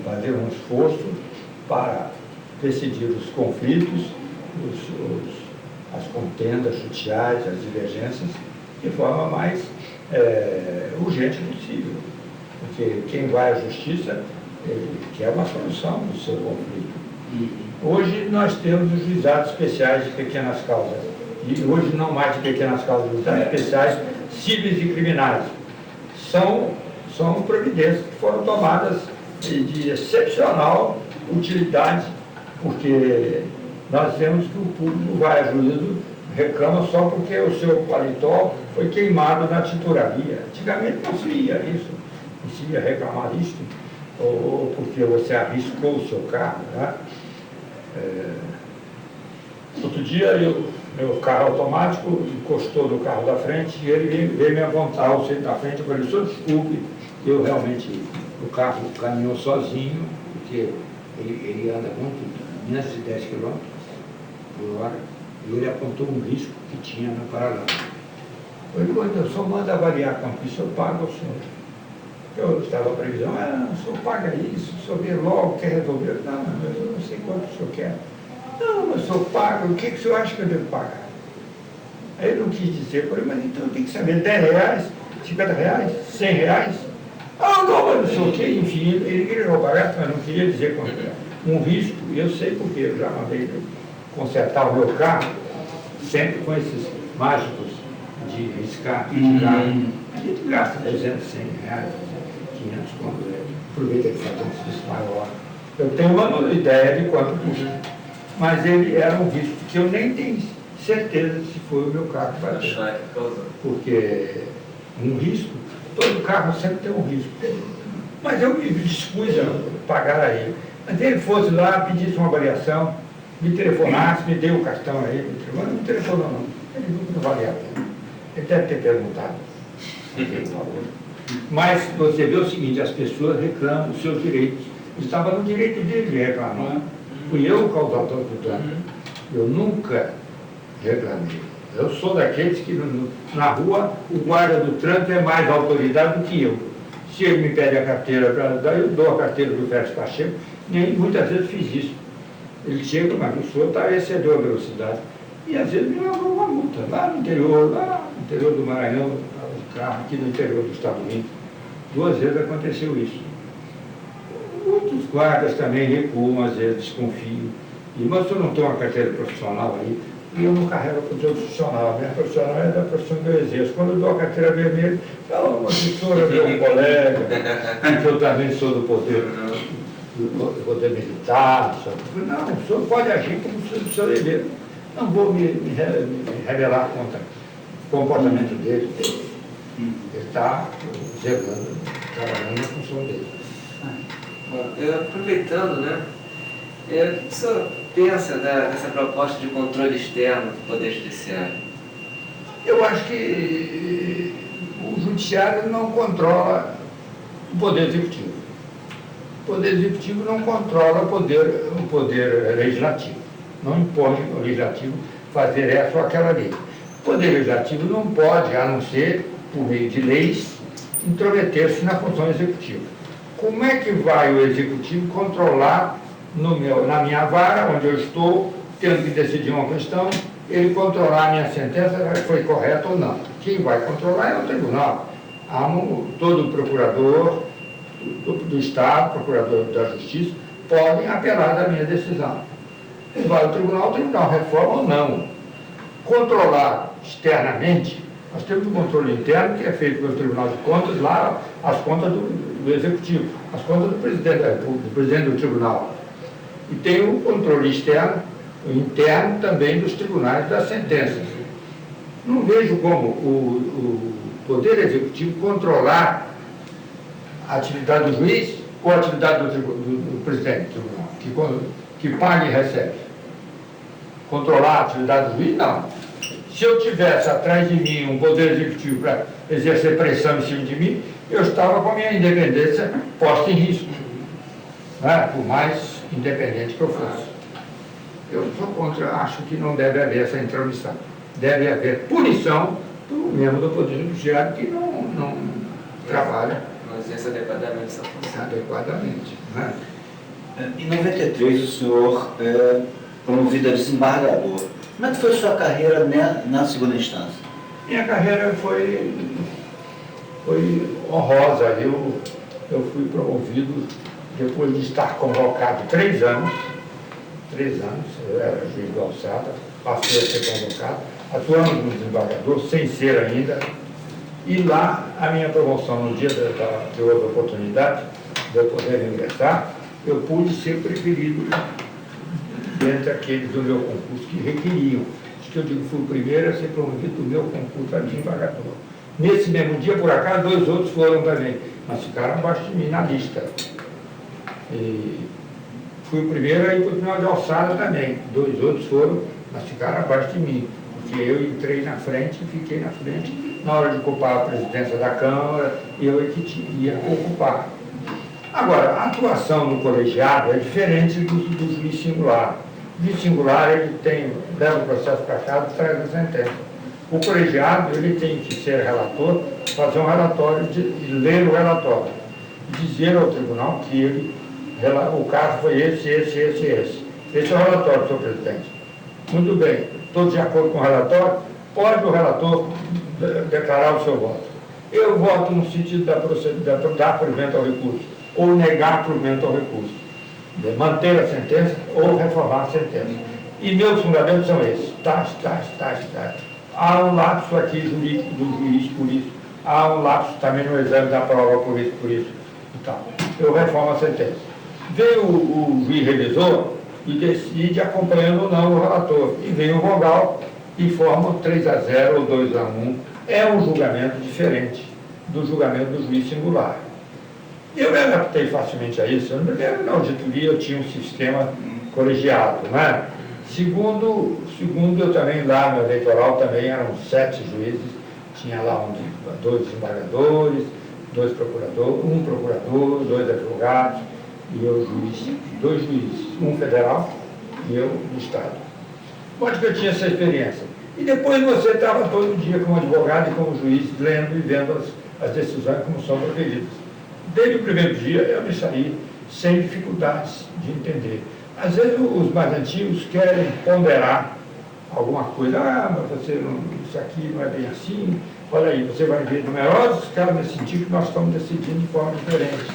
fazer um esforço para decidir os conflitos, as contendas judiciais, as divergências, de forma mais urgente possível. Porque quem vai à justiça quer uma solução do seu conflito. Hoje nós temos os juizados especiais de pequenas causas. E hoje não mais de pequenas causas, juizados especiais cíveis e criminais. São providências que foram tomadas de excepcional utilidade, porque nós vemos que o público vai a juízo, reclama só porque o seu paletó foi queimado na titularia. Antigamente não se ia isso, não se ia reclamar disso, ou porque você arriscou o seu carro. Né? Outro dia, meu carro automático encostou no carro da frente e ele veio me apontar o centro da frente. Eu falei, senhor, desculpe, eu realmente, o carro caminhou sozinho, porque ele anda muito, menos de 10 km por hora, e ele apontou um risco que tinha no paralelo. Eu falei, quando o senhor manda avaliar quanto isso, eu pago ao senhor. Eu estava a previsão, o senhor paga isso, o senhor vê logo, quer resolver. Não, mas eu não sei quanto o senhor quer. Não, mas o senhor paga, o que o senhor acha que eu devo pagar? Aí ele não quis dizer, eu falei, mas então tem que saber, R$10, R$50, R$100? Ah, não, mas não sei o quê, enfim, ele queria pagar, mas não queria dizer quanto era. Um risco, e eu sei porque eu já mandei consertar o meu carro, sempre com esses mágicos de riscar, a gente gasta 200, R$100, 500 quando aproveita que faz um serviço maior. Eu tenho uma ideia de quanto custa, mas ele era um risco que eu nem tenho certeza se foi o meu carro que bateu. Porque um risco, todo carro sempre tem um risco. Mas eu me dispus a pagar a ele. Mas ele fosse lá, pedisse uma avaliação, me telefonasse, me deu o cartão aí, mas não me telefonou não. Ele não valia a pena. Ele deve ter perguntado. Mas você vê o seguinte, as pessoas reclamam dos seus direitos. Estava no direito dele de reclamar. Fui eu o causador do dano. Eu nunca reclamei. Eu sou daqueles que na rua o guarda do trânsito é mais autoridade do que eu. Se ele me pede a carteira para dar, eu dou a carteira do Félix Pacheco, e muitas vezes fiz isso. Ele chega, mas o senhor excedeu a velocidade. E às vezes me levou uma multa, lá no interior do Maranhão, o carro aqui no interior do Estado Unido. 2 vezes aconteceu isso. Muitos guardas também recuam, às vezes desconfiam. E, mas se eu não tenho uma carteira profissional aí, e eu não carrego a posição profissional. A minha profissional é da profissão que eu exerço. Quando eu dou a carteira vermelha, fala uma assessora, meu colega, que eu também sou do poder militar. Não, o senhor pode agir como o senhor dever. Não vou me revelar contra o comportamento dele. Ele está zelando, trabalhando na função dele. Bom, aproveitando, né? O que o senhor pensa dessa proposta de controle externo do Poder Judiciário? Eu acho que o Judiciário não controla o Poder Executivo. O Poder Executivo não controla o poder Legislativo. Não impõe ao Legislativo fazer essa ou aquela lei. O Poder Legislativo não pode, a não ser por meio de leis, intrometer-se na função executiva. Como é que vai o Executivo controlar na minha vara, onde eu estou, tendo que decidir uma questão, ele controlar a minha sentença, foi correta ou não? Quem vai controlar é o tribunal. Todo procurador do Estado, procurador da Justiça, podem apelar da minha decisão. Vai o tribunal reforma ou não. Controlar externamente, nós temos um controle interno que é feito pelo Tribunal de Contas, lá as contas do Executivo, as contas do Presidente da República, do Presidente do Tribunal. E tem o controle externo, interno também dos tribunais das sentenças. Não vejo como o Poder Executivo controlar a atividade do juiz ou a atividade do Presidente do Tribunal, que paga e recebe. Controlar a atividade do juiz, não. Se eu tivesse atrás de mim um Poder Executivo para exercer pressão em cima de mim, eu estava com a minha independência posta em risco, né? Por mais independente que eu fosse. Eu sou contra, acho que não deve haver essa intromissão. Deve haver punição do membro do Poder Judiciário que não trabalha. Não exerce adequadamente essa função. Adequadamente. Né? Em 93, o senhor é promovido a desembargador. Como é que foi a sua carreira na segunda instância? Minha carreira foi honrosa. Eu fui promovido depois de estar convocado 3 anos. 3 anos, eu era juiz do Alçada, passei a ser convocado, atuando como desembargador, sem ser ainda. E lá, a minha promoção, no dia de outra oportunidade de eu poder ingressar, eu pude ser preferido dentre aqueles do meu concurso que requeriam. Acho que eu digo, fui o primeiro a ser promovido do meu concurso a desembargador. Nesse mesmo dia, por acaso, 2 outros foram também, mas ficaram abaixo de mim na lista. E fui o primeiro a ir para o Tribunal de Alçada também. 2 outros foram, mas ficaram abaixo de mim, porque eu entrei na frente e fiquei na frente. Na hora de ocupar a presidência da Câmara, eu é que ia ocupar. Agora, a atuação no colegiado é diferente do juiz singular. O juiz singular, ele leva o processo para casa e traz a sentença. O colegiado, ele tem que ser relator, fazer um relatório, ler o relatório, dizer ao tribunal que o caso foi esse. Esse é o relatório, senhor presidente. Muito bem, todos de acordo com o relatório, pode o relator declarar o seu voto. Eu voto no sentido dar provimento ao recurso, ou negar provimento ao recurso, manter a sentença ou reformar a sentença. E meus fundamentos são esses. Há um lapso aqui jurídico do juiz por isso, há um lapso também no exame da prova por isso e tal. Eu reformo a sentença. Veio o juiz revisor e decide acompanhando ou não o relator. E vem o vogal e forma 3-0 ou 2-1. É um julgamento diferente do julgamento do juiz singular. Eu me adaptei facilmente a isso. Primeiro, na auditoria eu tinha um sistema colegiado, né? Segundo, eu também lá no eleitoral também eram 7 juízes, tinha lá 2 desembargadores, 2 procuradores, 1 procurador, 2 advogados, e eu juiz, 2 juízes, 1 federal e eu do Estado. Onde que eu tinha essa experiência? E depois você estava todo dia como advogado e como juiz, lendo e vendo as decisões como são proferidas. Desde o primeiro dia eu me saí sem dificuldades de entender. Às vezes os mais antigos querem ponderar alguma coisa, mas você não, isso aqui não é bem assim, olha aí, você vai ver numerosos casos nesse sentido que nós estamos decidindo de forma diferente.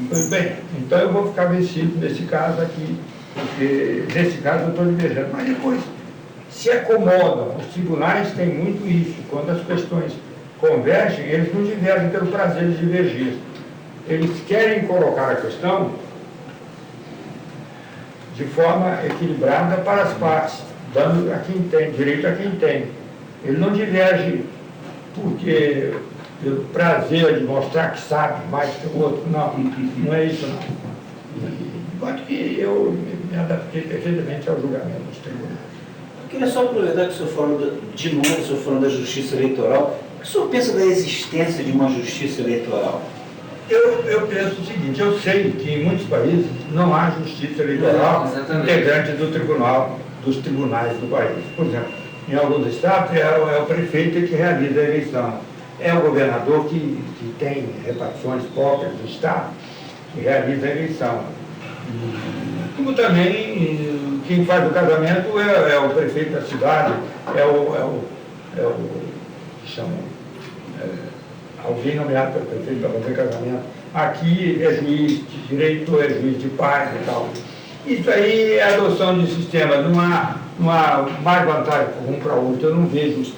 Pois bem, então eu vou ficar vencido nesse caso aqui, porque nesse caso eu estou divergindo. Mas depois se acomodam. Os tribunais têm muito isso. Quando as questões convergem, eles não divergem pelo prazer de divergir. Eles querem colocar a questão de forma equilibrada para as partes, dando a quem tem, direito a quem tem. Ele não diverge porque pelo prazer de mostrar que sabe mais que o outro. Não, não é isso não. Enquanto que eu me adaptei perfeitamente ao julgamento dos tribunais. Eu queria só aproveitar que o senhor falou, de novo, o senhor falando da justiça eleitoral. O que o senhor pensa da existência de uma justiça eleitoral? Eu penso o seguinte, eu sei que em muitos países não há justiça eleitoral integrante dos tribunais do país. Por exemplo, em alguns estados é o prefeito que realiza a eleição. É o governador que tem repartições próprias do estado que realiza a eleição. Como também quem faz o casamento é o prefeito da cidade, alguém nomeado pelo prefeito para fazer casamento. Aqui é juiz de direito, é juiz de paz e tal. Isso aí é adoção de sistema, não há mais vantagem para um para o outro. Eu não vejo.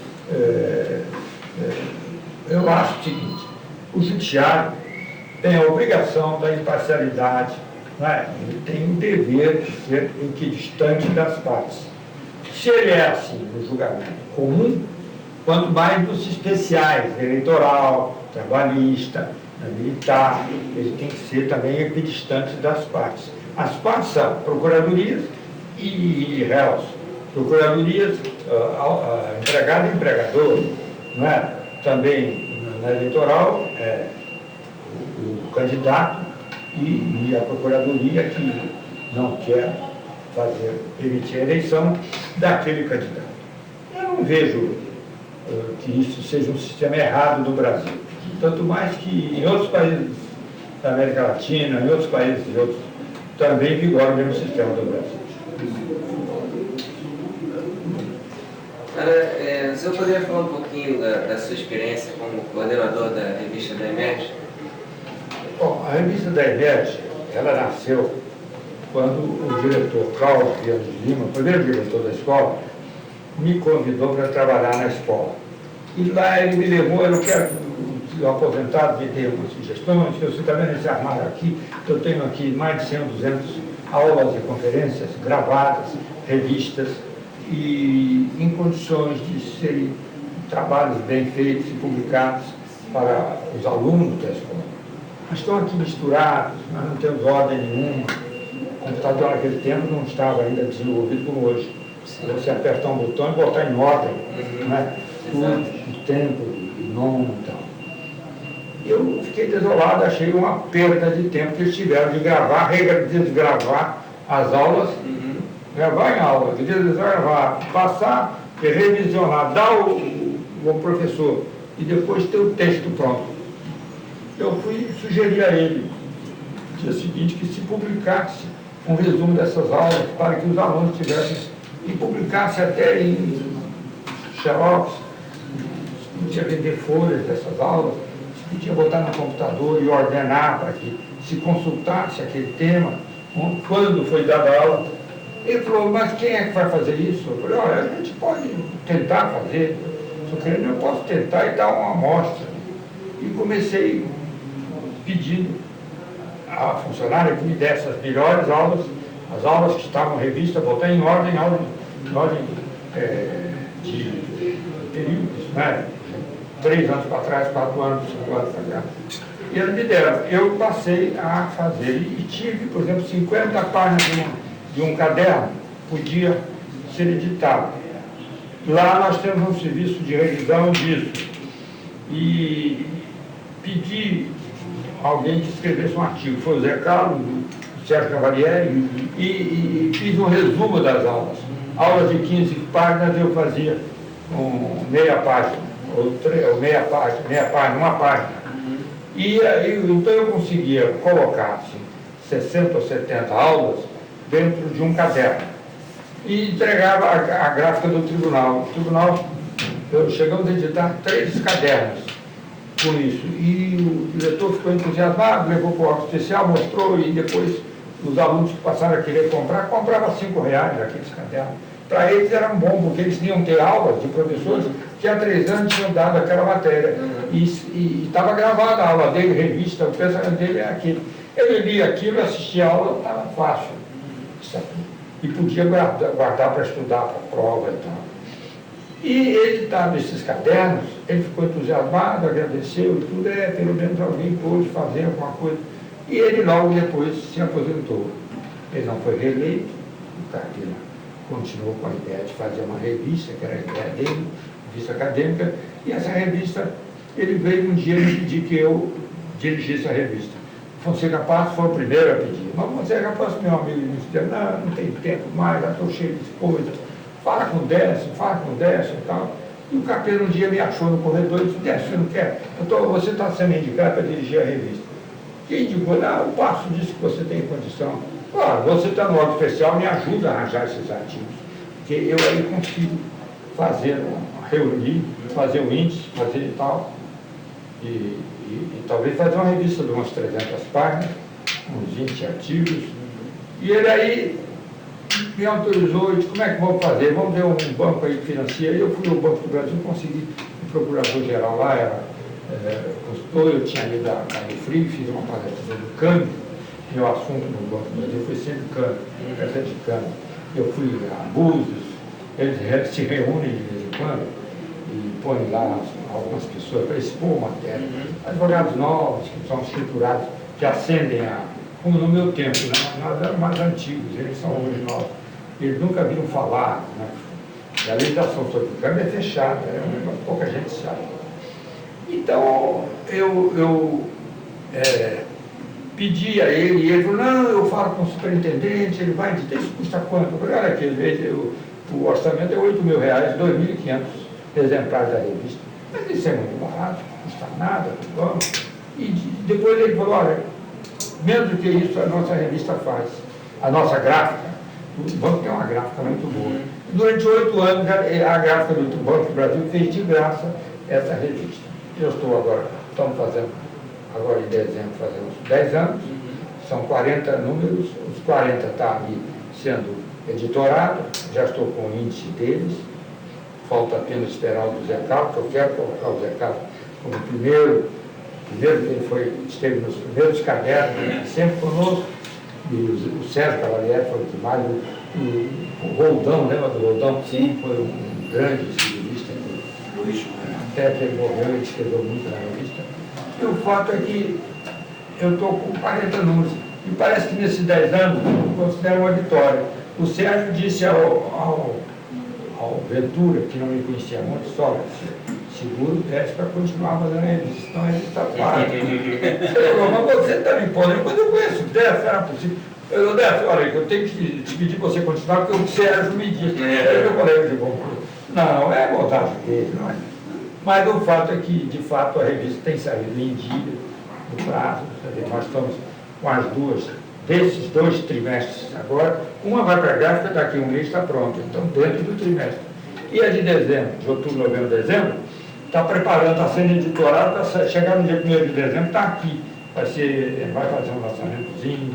Eu acho o seguinte: o judiciário tem a obrigação da imparcialidade, não é? Ele tem o dever de ser equidistante das partes. Se ele é assim no julgamento comum, quanto mais dos especiais, eleitoral, trabalhista, militar, ele tem que ser também equidistante das partes. As partes são procuradorias e réus. Procuradorias, empregado e empregador, não é? Também na eleitoral, o candidato e a procuradoria que não quer permitir a eleição daquele candidato. Eu não vejo que isso seja um sistema errado no Brasil. Tanto mais que em outros países da América Latina, em outros países também vigora o mesmo sistema do Brasil. O senhor poderia falar um pouquinho da sua experiência como coordenador da revista da EMERGE? Bom, a revista da EMERGE, ela nasceu quando o diretor Carlos Viana de Lima, o primeiro diretor da escola, me convidou para trabalhar na escola. E lá ele me levou, eu quero que o aposentado me dê umas sugestões, que você está vendo esse armário aqui, que eu tenho aqui mais de 100, 200 aulas e conferências gravadas, revistas, e em condições de serem trabalhos bem feitos e publicados para os alunos da escola. Mas estão aqui misturados, nós não temos ordem nenhuma. O computador naquele tempo não estava ainda desenvolvido como hoje. Você apertar um botão e botar em ordem, né? Tudo, o tempo, o nome e tal. Eu fiquei desolado, achei uma perda de tempo que eles tiveram de gravar, desgravar as aulas, gravar em aula, desgravar, passar, revisionar, dar ao professor e depois ter o texto pronto. Eu fui sugerir a ele, no dia seguinte, que se publicasse um resumo dessas aulas para que os alunos tivessem, e publicasse até em xerox, se podia vender folhas dessas aulas, se podia botar no computador e ordenar para que se consultasse aquele tema, quando foi dada a aula. Ele falou, mas quem é que vai fazer isso? Eu falei, olha, a gente pode tentar fazer, só que eu posso tentar e dar uma amostra. E comecei pedindo a funcionária que me desse as melhores aulas, as aulas que estavam em revista, botar em ordem de períodos, né? 3 anos para trás, 4 anos, 5 anos para cá. E eles me deram. Eu passei a fazer e tive, por exemplo, 50 páginas de um caderno, podia ser editado. Lá nós temos um serviço de revisão disso. E pedi alguém que escrevesse um artigo. Foi o Zé Carlos, o Sérgio Cavalieri, e fiz um resumo das aulas. Aulas de 15 páginas eu fazia meia página, ou meia página, uma página. E então eu conseguia colocar assim, 60 ou 70 aulas dentro de um caderno e entregava a gráfica do tribunal. O tribunal, chegamos a editar 3 cadernos com isso. E o diretor ficou entusiasmado, levou para o órgão especial, mostrou, e depois os alunos que passaram a querer comprar, compravam R$5 aqueles cadernos. para eles era bom, porque eles iam ter aulas de professores que há 3 anos tinham dado aquela matéria. E estava gravada a aula dele, revista, o pensamento dele é aquele. Ele lia aquilo, assistia a aula, estava fácil. E podia guardar para estudar, para a prova e tal. E ele estava nesses cadernos, ele ficou entusiasmado, agradeceu e tudo, pelo menos alguém pôde fazer alguma coisa. E ele logo depois se aposentou. Ele não foi reeleito, o Carteira continuou com a ideia de fazer uma revista, que era a ideia dele, revista acadêmica, e essa revista, ele veio um dia me pedir que eu dirigisse a revista. Fonseca Passos foi o primeiro a pedir. Mas Fonseca Passos, meu amigo, me disse, não tem tempo mais, já estou cheio de coisa. Fala com o Décio e tal. E o Carteira um dia me achou no corredor e disse, Décio, você não quer? Você está sendo indicado para dirigir a revista. Quem indicou? O Passos disse que você tem condição. Claro, você está no órgão especial, me ajuda a arranjar esses artigos. Porque eu aí consigo fazer, reunir, fazer o índice, fazer e tal. E talvez fazer uma revista de umas 300 páginas, uns 20 artigos. E ele aí me autorizou e disse, como é que vamos fazer? Vamos ver um banco aí que financia. Eu fui ao Banco do Brasil, consegui, o procurador-geral lá era consultor, eu tinha ido a Cabo Frio, fiz uma palestra do câmbio. Meu assunto no Banco do Brasil foi sempre câmbio, peça de câmbio. Eu fui a Búzios, eles se reúnem de vez em quando e põem lá algumas pessoas para expor matéria. Advogados novos, que são escriturados, que ascendem como no meu tempo, né? Nós éramos mais antigos, eles são hoje novos. Eles nunca viram falar, né? E a legislação sobre o câmbio é fechada, pouca gente sabe. Então, eu pedi a ele, e ele falou, não, eu falo com o superintendente, ele vai dizer, isso custa quanto? Eu falei, olha aqui, o orçamento é R$8.000, 2.500 exemplares da revista. Mas isso é muito barato, não custa nada, vamos. E depois ele falou, olha, menos do que isso a nossa revista faz. A nossa gráfica, o banco tem uma gráfica muito boa. Durante 8 anos, a gráfica do Banco do Brasil fez de graça essa revista. Eu estou agora, estamos fazendo, agora em dezembro, fazemos 10 anos, são 40 números, os 40 estão ali sendo editorados, já estou com o índice deles, falta apenas esperar o do Zé Carlos, que eu quero colocar o Zé Carlos como primeiro que ele esteve nos primeiros cadernos, sempre conosco, e o Sérgio Cavalieri foi o que mais, o Roldão, lembra do Roldão? Sim. Foi um grande civilista, até que ele morreu, ele escreveu muito na revista. E o fato é que eu estou com 40 números, e parece que nesses 10 anos eu considero uma vitória. O Sérgio disse ao Ventura, que não me conhecia muito, só seguro o teste para continuar fazendo a revista, então a gente está claro. Ele falou, mas você também pode, quando eu conheço o teste, era possível. Eu falei, Décio, olha, eu tenho que te pedir para você continuar, porque o Sérgio me disse. Aí eu falei, não, é vontade dele, não é? Mas o fato é que, de fato, a revista tem saído em dia, no prazo, nós estamos com as duas, desses 2 trimestres agora, uma vai para a gráfica, daqui a um mês está pronta, então dentro do trimestre. E a de dezembro, de outubro, novembro, dezembro, está preparando, está sendo editorado, para chegar no dia 1º de dezembro, está aqui, vai fazer um lançamentozinho,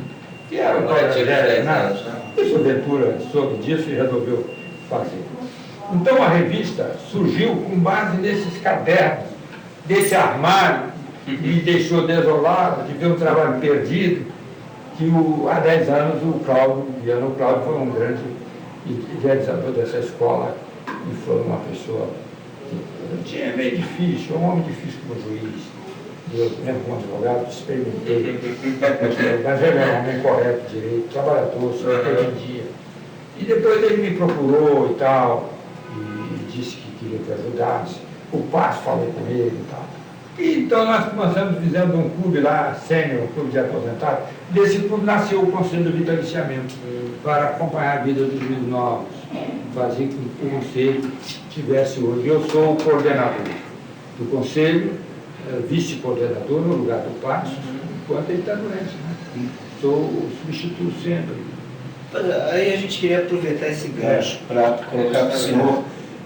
que é uma ideia, né? Isso o Ventura soube disso e resolveu fazer. Então a revista surgiu com base nesses cadernos, desse armário, me deixou desolado de ver um trabalho perdido, que há 10 anos o Viano Cláudio foi um grande idealizador dessa escola e foi uma pessoa que tinha meio difícil, um homem difícil como juiz. Eu mesmo como advogado experimentei, mas ele era um homem correto, direito, trabalhador, se entendia. E depois ele me procurou e tal, e disse que queria que ajudasse. O Passo falou com ele e tal. E então nós começamos fizendo um clube lá, sênior, um clube de aposentados. Desse clube nasceu o Conselho do Vitaliciamento, para acompanhar a vida dos juízes novos, fazer com que o Conselho tivesse hoje. Eu sou o coordenador do Conselho, vice-coordenador no lugar do Passo, enquanto ele está doente, né? Sou o substituto sempre. Aí a gente queria aproveitar esse gancho para colocar para o senhor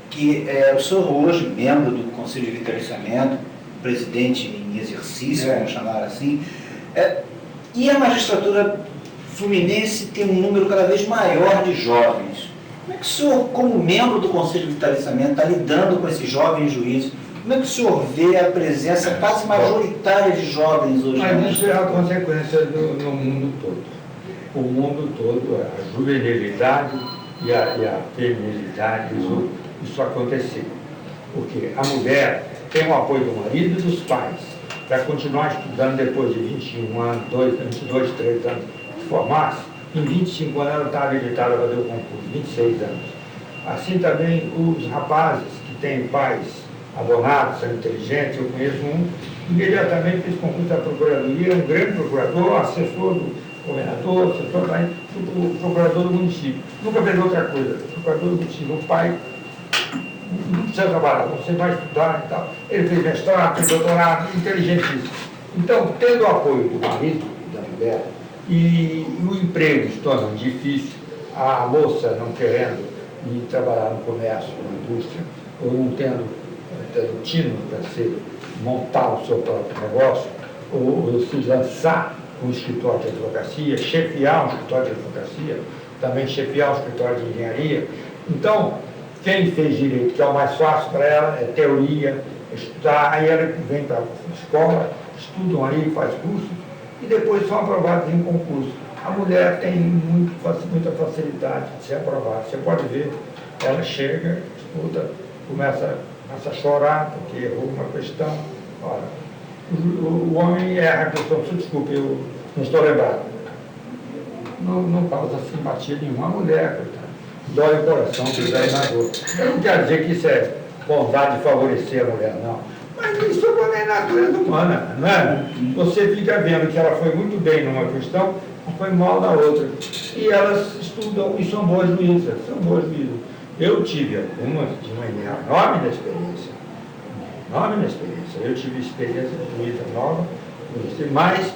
que o senhor hoje, membro do Conselho de Vitaliciamento, presidente em exercício, vamos chamar assim, e a magistratura fluminense tem um número cada vez maior de jovens. Como é que o senhor, como membro do Conselho de Vitaliciamento, está lidando com esses jovens juízes? Como é que o senhor vê a presença quase majoritária de jovens hoje? Mas isso é a consequência no mundo todo. O mundo todo, a juvenilidade e a feminilidade, isso aconteceu. Porque a mulher tem o apoio do marido e dos pais para continuar estudando depois de 21 anos, 22, 3 anos, se formasse. Em 25 anos ela está habilitada a fazer o concurso, 26 anos. Assim também os rapazes que têm pais abonados, são inteligentes, eu conheço um, imediatamente fez concurso da Procuradoria, um grande procurador, assessor do governador, assessor do procurador do município. Nunca fez outra coisa, procurador do município, o pai não precisa trabalhar, você vai estudar e tal. Ele fez mestrado, fez doutorado, inteligentíssimo. Então, tendo o apoio do marido e da mulher, e o emprego se torna difícil, a moça não querendo ir trabalhar no comércio, na indústria, ou não tendo tino para montar o seu próprio negócio, ou se lançar um escritório de advocacia, chefiar um escritório de advocacia, também chefiar um escritório de engenharia. Então, quem fez direito, que é o mais fácil para ela, é teoria, estudar, aí ela vem para a escola, estudam ali, faz curso, e depois são aprovados em concurso. A mulher tem muita facilidade de ser aprovada. Você pode ver, ela chega, estuda, começa a chorar porque errou uma questão. Olha, o homem erra a questão, desculpe, eu não estou lembrado. Não causa simpatia nenhuma. A mulher, coitada, dói o coração, que dói na dor. Eu não quero dizer que isso é bondade de favorecer a mulher, não. Mas isso é natureza humana, não é? Você fica vendo que ela foi muito bem numa questão, mas foi mal na outra. E elas estudam e são boas juízas, são boas juízas. Eu tive algumas de uma enorme experiência. Eu tive experiência de juíza nova, mas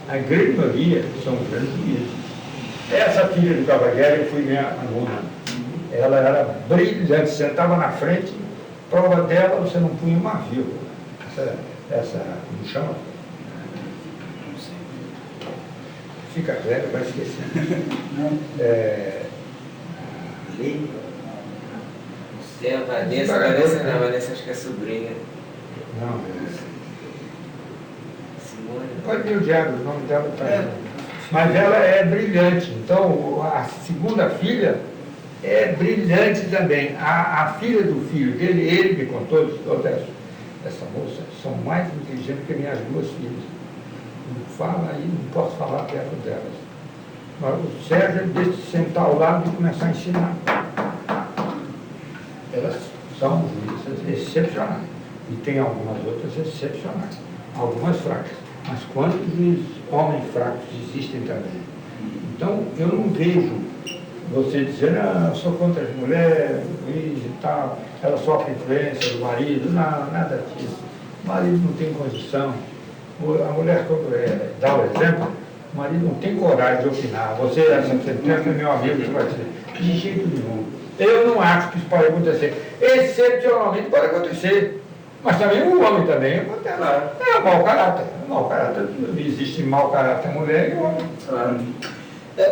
a grande maioria são grandes juízes. Essa filha do Cavalieri foi minha aluna. Ela era brilhante, sentava na frente, prova dela, você não punha uma vírgula. Como chama? Fica velho, vai esquecer. Tem a Vanessa, acho que é sobrinha. Não, Simone. pode ver o diabo, o nome dela está. Mas ela é brilhante. Então, a segunda filha é brilhante também. A filha do filho dele, ele me contou, essa moça, são mais inteligentes que minhas duas filhas. Não fala aí, não posso falar perto delas. Mas o Sérgio deixa de sentar ao lado e começar a ensinar. Elas são juízes excepcionais. E tem algumas outras excepcionais. Algumas fracas. Mas quantos juízes, homens fracos, existem também? Então, eu não vejo você dizer, eu sou contra as mulheres, juiz e tal, ela sofre influência do marido. Não, nada disso. O marido não tem condição. A mulher, quando dá o exemplo, o marido não tem coragem de opinar. Você é meu amigo, você vai dizer, de jeito nenhum. Eu não acho que isso pode acontecer. Excepcionalmente pode acontecer. Mas também o homem também acontece. Claro. É mau caráter. Mau caráter. Existe mau caráter mulher e homem. Claro.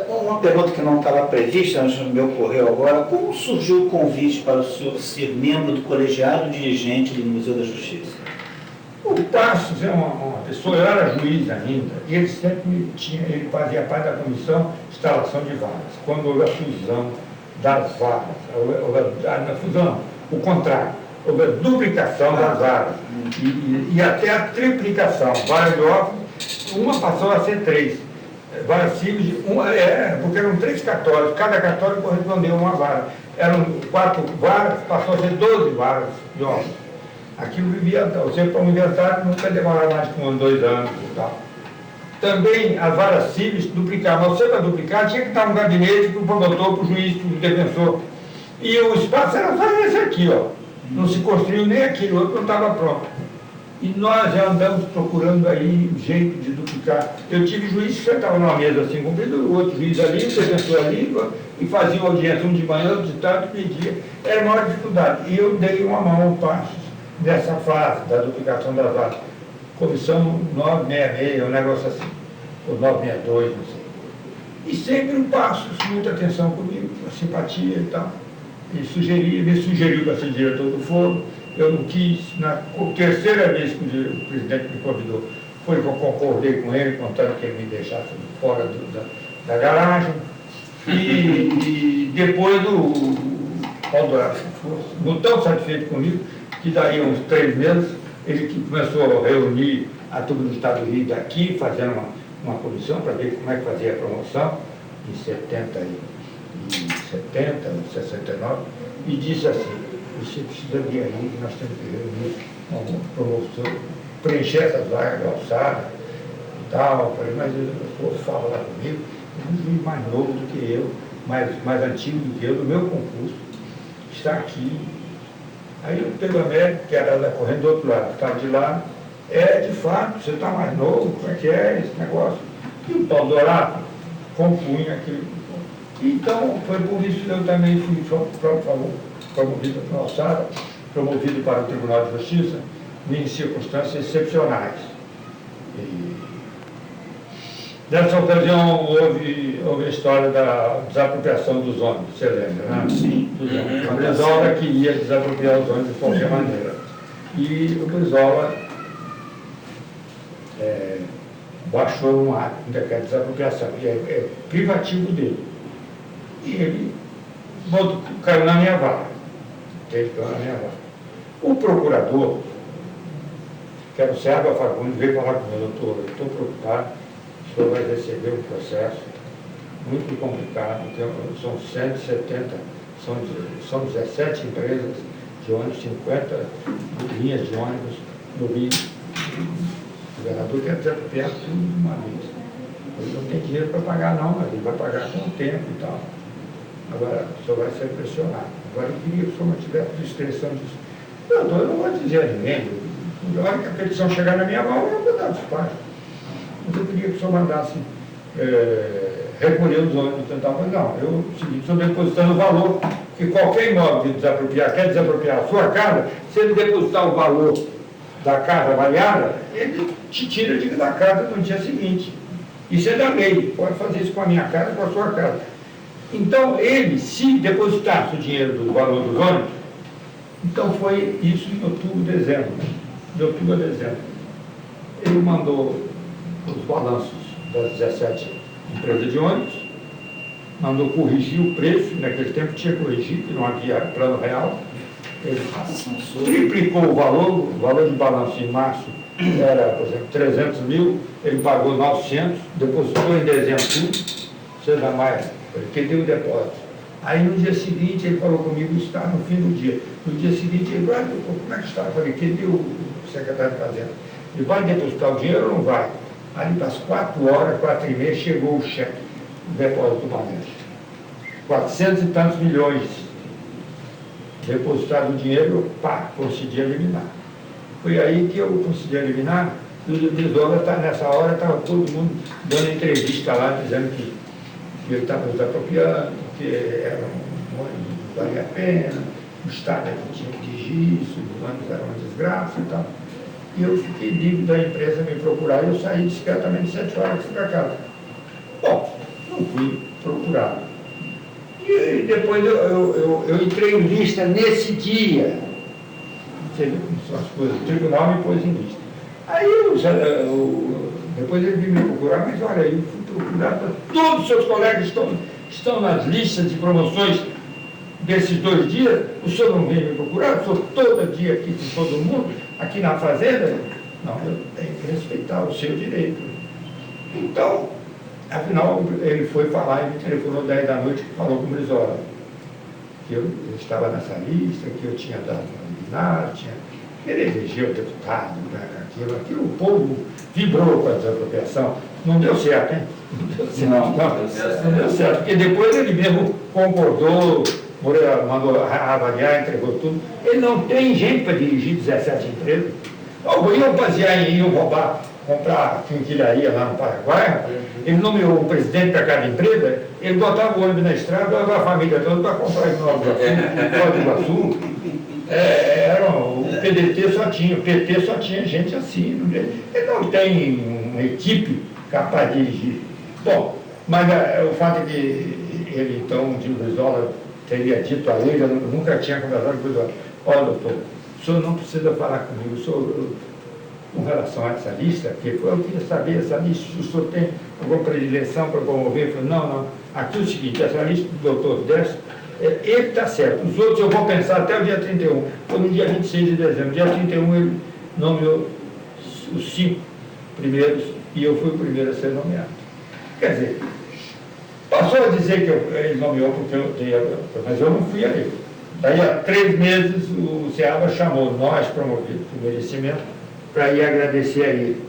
Uma pergunta que não estava prevista, mas me ocorreu agora. Como surgiu o convite para o senhor ser membro do colegiado dirigente do Museu da Justiça? O Passos é uma pessoa, eu era juiz ainda, e ele sempre ele fazia parte da comissão de instalação de varas. Quando houve a fusão das varas, a fusão, o contrário, houve a duplicação das varas, e até a triplicação, varas de ofício, uma passou a ser 3. Varas civis, porque eram 3 cartórios, cada cartório correspondeu a uma vara. Eram 4 varas, passou a ser 12 varas de ofício. Aquilo vivia, você para um inventário nunca demorava mais que 1 ou 2 anos e tal. Também as varas civis duplicavam. Você para duplicar tinha que estar um gabinete para o promotor, para o juiz, para o defensor. E o espaço era só esse aqui, ó. Não se construiu nem aquilo, o outro não estava pronto. E nós já andamos procurando aí um jeito de duplicar. Eu tive juiz que sentava numa mesa assim, cumprido, o outro juiz ali, o defensor ali, e fazia uma audiência, um de manhã, outro de tarde, meio-dia. Era a maior dificuldade. E eu dei uma mão ao Passos nessa fase da duplicação das varas. Comissão 966, um negócio assim, ou 962, não sei. E sempre um Passos, muita atenção comigo, simpatia e tal. me sugeriu para ser diretor do Foro, eu não quis. Na terceira vez que o presidente me convidou, foi que eu concordei com ele, contando que ele me deixasse fora da garagem. E depois quando não tão satisfeito comigo, que daí uns 3 meses, ele começou a reunir a turma do Estado do Rio daqui, fazendo uma comissão para ver como é que fazia a promoção, em 69, e disse assim: você precisa vir aí, nós temos que reunir uma promoção, preencher essas vagas de alçada e tal. Eu falei, mas o povo fala lá comigo, um juiz mais novo do que eu, mais antigo do que eu, do meu concurso, está aqui. Aí o Pedro Américo, que era correndo do outro lado, estava de lá, de fato, você está mais novo, como é que é esse negócio? E o Paulo Dourado compunha aquilo. Então, foi por isso que eu também fui promovido para a alçada, promovido para o Tribunal de Justiça, em circunstâncias excepcionais. E nessa ocasião houve a história da desapropriação dos ônibus, você lembra, né? Sim. O Brizola queria desapropriar os ônibus de qualquer maneira. E o Brizola baixou um decreto de desapropriação, e é privativo dele. E ele caiu na minha vaga. O procurador, que era o Sérgio Fagundes, veio falar comigo: doutor, eu estou preocupado, o senhor vai receber um processo muito complicado, são 170, são 17 empresas de ônibus, 50 linhas de ônibus no Rio. O governador quer desapropriar tudo de uma vez. Ele não tem dinheiro para pagar não, mas ele vai pagar com o tempo e tal. Agora, o senhor vai ser pressionado. Agora, eu queria que o senhor mantivesse discreção disso. Doutor, eu não vou dizer a ninguém. Na hora que a petição chegar na minha mão, eu vou dar despacho. Mas eu queria que o senhor mandasse recolher os ônibus e tal. Mas não, eu estou depositando o valor, que qualquer imóvel que desapropriar, quer desapropriar a sua casa, se ele depositar o valor da casa avaliada, ele te tira da casa no dia seguinte. Isso é da lei, pode fazer isso com a minha casa, com a sua casa. Então, ele, se depositasse o dinheiro do valor dos ônibus, então foi isso em outubro, dezembro. De outubro a dezembro. Ele mandou os balanços das 17 empresas de ônibus, mandou corrigir o preço, naquele tempo tinha corrigido, que não havia plano real. Ele triplicou o valor de balanço em março era, por exemplo, 300 mil, ele pagou 900, depositou em dezembro tudo, você dá mais, perdeu o depósito. Aí no dia seguinte ele falou comigo, está no fim do dia. No dia seguinte ele falou, como é que está? Eu falei, cadê o secretário de Fazenda? Ele vai depositar o dinheiro ou não vai? Ali para as 4 horas, 4h30, chegou o cheque, o depósito do Banespa. 400 e tantos milhões. Depositado o dinheiro, consegui eliminar. Foi aí que eu consegui eliminar, e o Brizola, nessa hora, estava todo mundo dando entrevista lá, dizendo que ele estava desapropriando, que não valia a pena, o Estado é que tinha que dirigir isso, os ônibus eram uma desgraça e tal. E eu fiquei livre da empresa me procurar, e eu saí discretamente 7 horas e fui para casa. Bom, não fui procurado. E depois eu entrei em lista nesse dia. Você viu como são as coisas? O tribunal me pôs em lista. Aí depois ele veio me procurar, mas olha, eu fui procurado, todos os seus colegas estão nas listas de promoções desses 2 dias, o senhor não vem me procurar, o senhor todo dia aqui com todo mundo, aqui na fazenda? Não, eu tenho que respeitar o seu direito. Então, afinal, ele foi falar, ele me telefonou 10 da noite, que falou com o Brizola, que eu estava nessa lista, que eu tinha dado uma liminar, ele elegeu o deputado, né, aquilo, o povo vibrou com a desapropriação. Não deu certo, hein? Não deu certo, não deu certo, porque depois ele mesmo concordou, Moreira mandou avaliar, entregou tudo. Ele não tem gente para dirigir 17 empresas. Iam basear em roubar, comprar quinquilharia lá no Paraguai, ele nomeou um presidente para cada empresa, ele botava o ônibus na estrada, levava a família toda para comprar em Nova Iguaçu. O PT só tinha gente assim. Ele não tem uma equipe capaz de dirigir. Bom, mas o fato é que ele, então, de Brizola, teria dito a ele, eu nunca tinha conversado com ele, olha, doutor, o senhor não precisa falar comigo, o senhor, com relação a essa lista, porque eu queria saber essa lista, se o senhor tem alguma predileção para promover. Eu falei, não, aqui é o seguinte, essa lista do doutor Décio, ele está certo, os outros eu vou pensar até o dia 31, foi no dia 26 de dezembro, dia 31 ele nomeou os 5 primeiros e eu fui o primeiro a ser nomeado. Quer dizer, passou a dizer que ele nomeou porque eu dei mas eu não fui a ele. Daí há 3 meses o Seaba chamou nós promovidos por merecimento para ir agradecer a ele.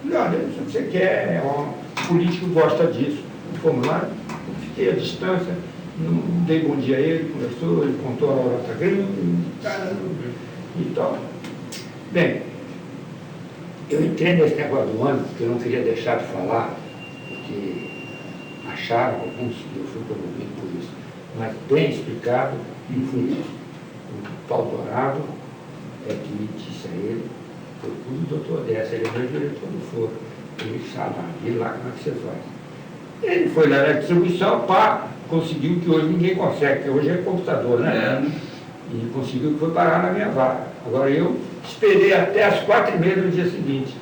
Olha, se você quer, um político gosta disso. Fomos lá, fiquei à distância, não dei bom dia a ele, conversou, ele contou a hora da grande e tal. Bem, eu entrei nesse negócio do ano, porque eu não queria deixar de falar, porque acharam alguns que eu fui promovido por isso, mas bem explicado, e fui isso. O Paulo Dourado é que me disse a ele, procure o doutor Décio, ele é meu diretor do foro, ele sabe, ele lá como é que você faz. Ele foi lá na distribuição, pá, conseguiu que hoje ninguém consegue, porque hoje é computador, né? E conseguiu que foi parar na minha vaga. Agora eu esperei até as 4h30 do dia seguinte.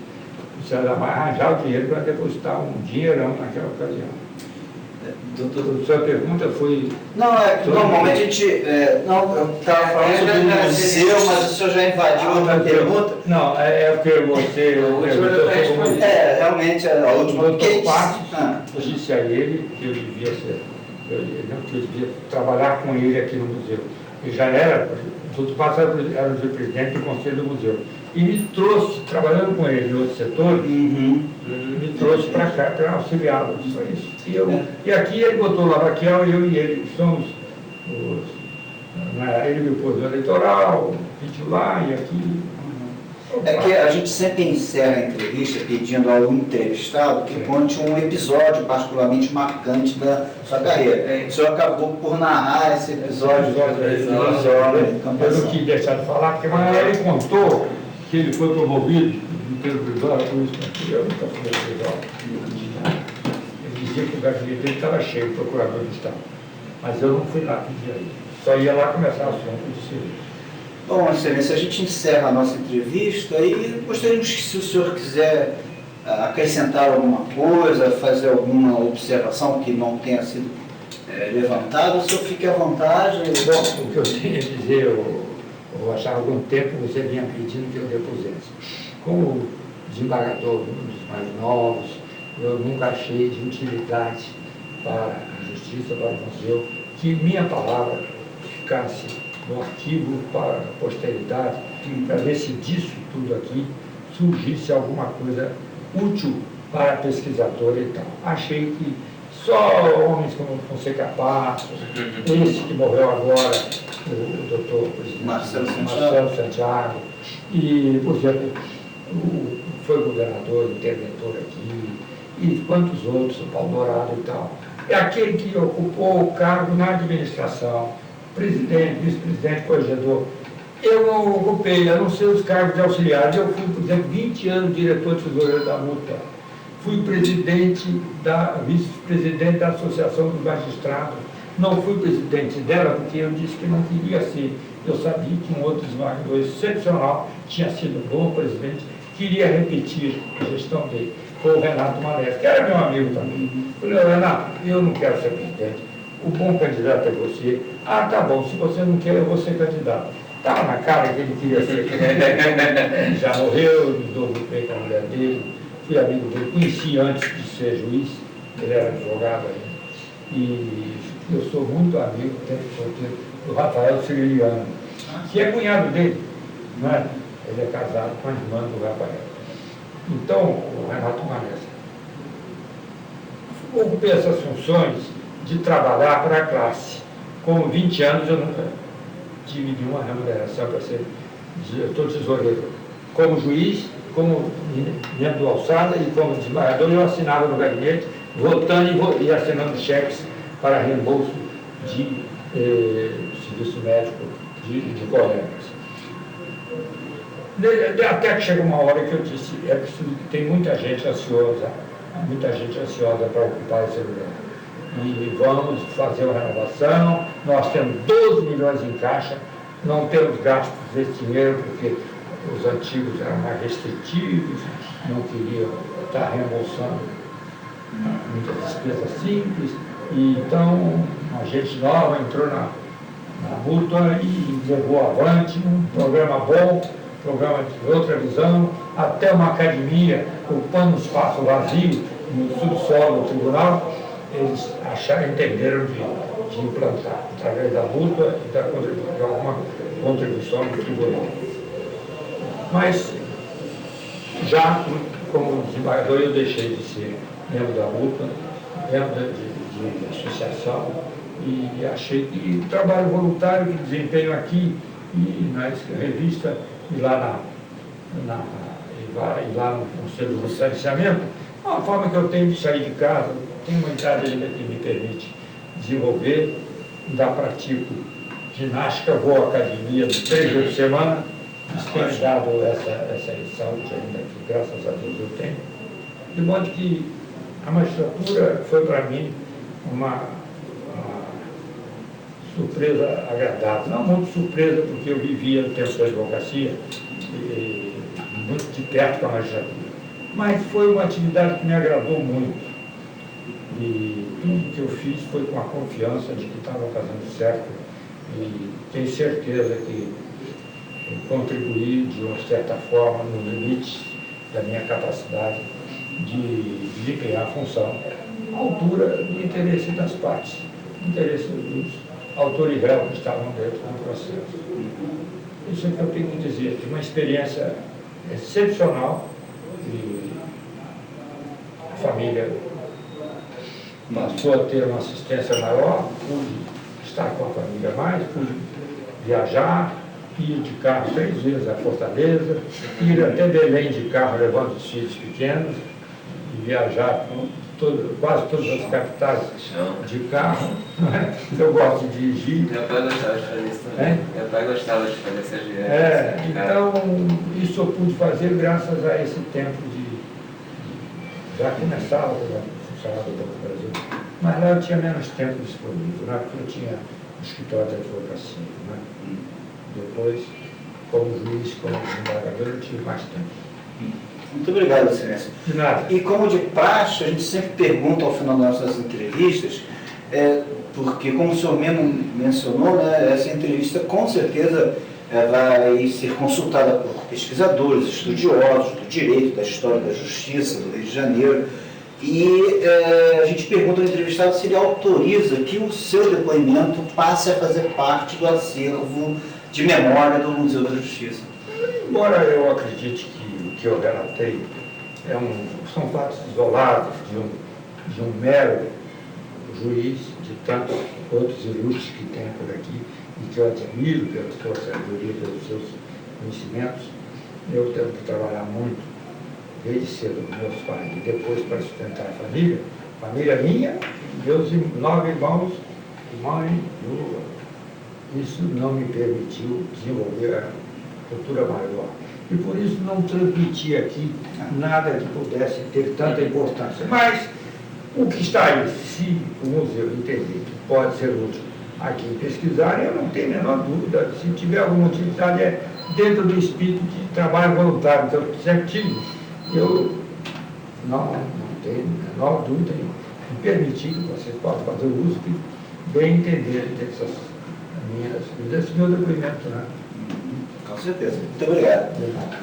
Precisava arranjar o dinheiro para depositar um dinheirão naquela ocasião. Doutor, a sua pergunta foi... Não, normalmente a gente... não, eu estava falando sobre o museu, mas o senhor já invadiu outra pergunta. Não, porque você... realmente, a última... Doutor Passos, eu disse a ele que eu devia ser... que eu devia trabalhar com ele aqui no museu. Ele já era... O doutor Passos era o presidente do Conselho do Museu. E me trouxe, trabalhando com ele em outro setor, me trouxe para cá para auxiliá-lo. Só isso. E aqui ele botou lá Raquel, eu e ele, somos ele me pôs no eleitoral, pediu lá e aqui. É que a gente sempre encerra a entrevista pedindo ao entrevistado que conte um episódio particularmente marcante da sua carreira. O senhor acabou por narrar esse episódio. Eu não quis deixar de falar, porque ele contou que ele foi promovido no televisor, por isso que eu nunca fui no televisor. Ele dizia que o gabinete dele estava cheio, o procurador do Estado. Mas eu não fui lá pedir a ele. Só ia lá começar o assunto de serviço. Bom, excelência, a gente encerra a nossa entrevista e gostaríamos que, se o senhor quiser acrescentar alguma coisa, fazer alguma observação que não tenha sido levantada, o senhor fique à vontade. Bom, o que eu tenho a dizer, eu achava há algum tempo você vinha pedindo que eu depusesse. Como desembargador, um dos mais novos, eu nunca achei de utilidade para a justiça, para o museu, que minha palavra ficasse no arquivo para a posteridade, para ver se disso tudo aqui surgisse alguma coisa útil para pesquisador e tal. Achei que só homens como Fonseca Passos, esse que morreu agora, o doutor Marcelo Santiago, e, por exemplo, foi governador, interventor aqui, e quantos outros, o Paulo Dourado e tal. É aquele que ocupou o cargo na administração, presidente, vice-presidente, corregedor. Eu não ocupei, a não ser os cargos de auxiliares. Eu fui, por exemplo, 20 anos diretor tesoureiro da multa. Fui vice-presidente da Associação dos Magistrados. Não fui presidente dela porque eu disse que não queria ser. Eu sabia que um outro desembargador excepcional tinha sido um bom presidente, queria repetir a gestão dele. Foi o Renato Manés, que era meu amigo também. Eu falei, Renato, eu não quero ser presidente. O bom candidato é você. Ah, tá bom, se você não quer, eu vou ser candidato. Estava na cara que ele queria ser candidato. Já morreu, me dou bem com a mulher dele, fui amigo dele, conheci antes de ser juiz, ele era advogado ainda. E eu sou muito amigo do Rafael Ciriliano, que é cunhado dele, não é? Ele é casado com a irmã do Rafael. Então, o Renato Manessa. Ocupei essas funções de trabalhar para a classe. Com 20 anos eu nunca tive nenhuma remuneração para ser diretor tesoureiro. Como juiz, como membro do Alçada e como desembargador, eu assinava no gabinete, votando e assinando cheques para reembolso de serviço médico de colegas. Até que chega uma hora que eu disse, é preciso que tem muita gente ansiosa para ocupar esse lugar. e vamos fazer uma renovação. Nós temos 12 milhões em caixa, não temos gastos desse dinheiro porque os antigos eram mais restritivos, não queriam estar reembolsando muitas despesas simples, e então a gente nova entrou na mútua e levou avante um programa bom, programa de outra visão, até uma academia ocupando um espaço vazio no subsolo do tribunal, eles entenderam de implantar, através da mútua e de alguma contribuição do tribunal. Mas, já como desembargador, eu deixei de ser membro da mútua, membro de associação, e achei que o trabalho voluntário que desempenho aqui e na revista e lá no Conselho de Licenciamento, é uma forma que eu tenho de sair de casa, tenho uma idade ainda que me permite desenvolver, ainda pratico ginástica, vou à academia 3 vezes por semana, tenho dado essa saúde ainda que graças a Deus eu tenho, de modo que a magistratura foi para mim uma surpresa agradável, não muito surpresa porque eu vivia no tempo da advocacia, muito de perto com a magistratura, mas foi uma atividade que me agradou muito e tudo que eu fiz foi com a confiança de que estava fazendo certo e tenho certeza que contribuí de uma certa forma no limite da minha capacidade de desempenhar a função à altura do interesse das partes, do interesse dos autores e réus que estavam dentro do processo. Isso é que eu tenho que dizer, de uma experiência excepcional e a família passou a ter uma assistência maior, pude estar com a família mais, pude viajar, ir de carro 3 vezes a Fortaleza, ir até Belém de carro levando os filhos pequenos, e viajar com quase todas as capitais de carro. Eu gosto de dirigir. Meu pai gostava de fazer isso também. Meu pai gostava de fazer essas viagens. Então, isso eu pude fazer graças a esse tempo já começava a funcionar do Banco do Brasil. Mas lá eu tinha menos tempo disponível, né? Porque eu tinha o escritório de advocacia. Né? Depois, como juiz, como desembargador, eu tive mais tempo. Muito obrigado, Excelência. De nada. E como de praxe, a gente sempre pergunta ao final das nossas entrevistas, porque como o senhor mesmo mencionou, né, essa entrevista com certeza vai ser consultada por pesquisadores, estudiosos do direito, da história da justiça do Rio de Janeiro, e a gente pergunta ao entrevistado se ele autoriza que o seu depoimento passe a fazer parte do acervo de memória do Museu da Justiça. Embora eu acredite que o que eu relatei são fatos isolados de um mero juiz, de tantos outros ilustres que tem por aqui, e que eu admiro pela sua sabedoria, pelos seus conhecimentos, eu tenho que trabalhar muito, desde cedo, com meus pais, e depois para sustentar a família minha, meus 9 irmãos, mãe, isso não me permitiu desenvolver a cultura maior. E por isso não transmiti aqui nada que pudesse ter tanta importância. Mas o que está aí, se o museu entender que pode ser útil aqui em pesquisar, eu não tenho a menor dúvida. Se tiver alguma utilidade, é dentro do espírito de trabalho voluntário que eu sempre tive. Eu não tenho a menor dúvida em permitir que vocês possam fazer o uso que bem entender desse meu depoimento, né? Com certeza. Muito obrigado. De nada.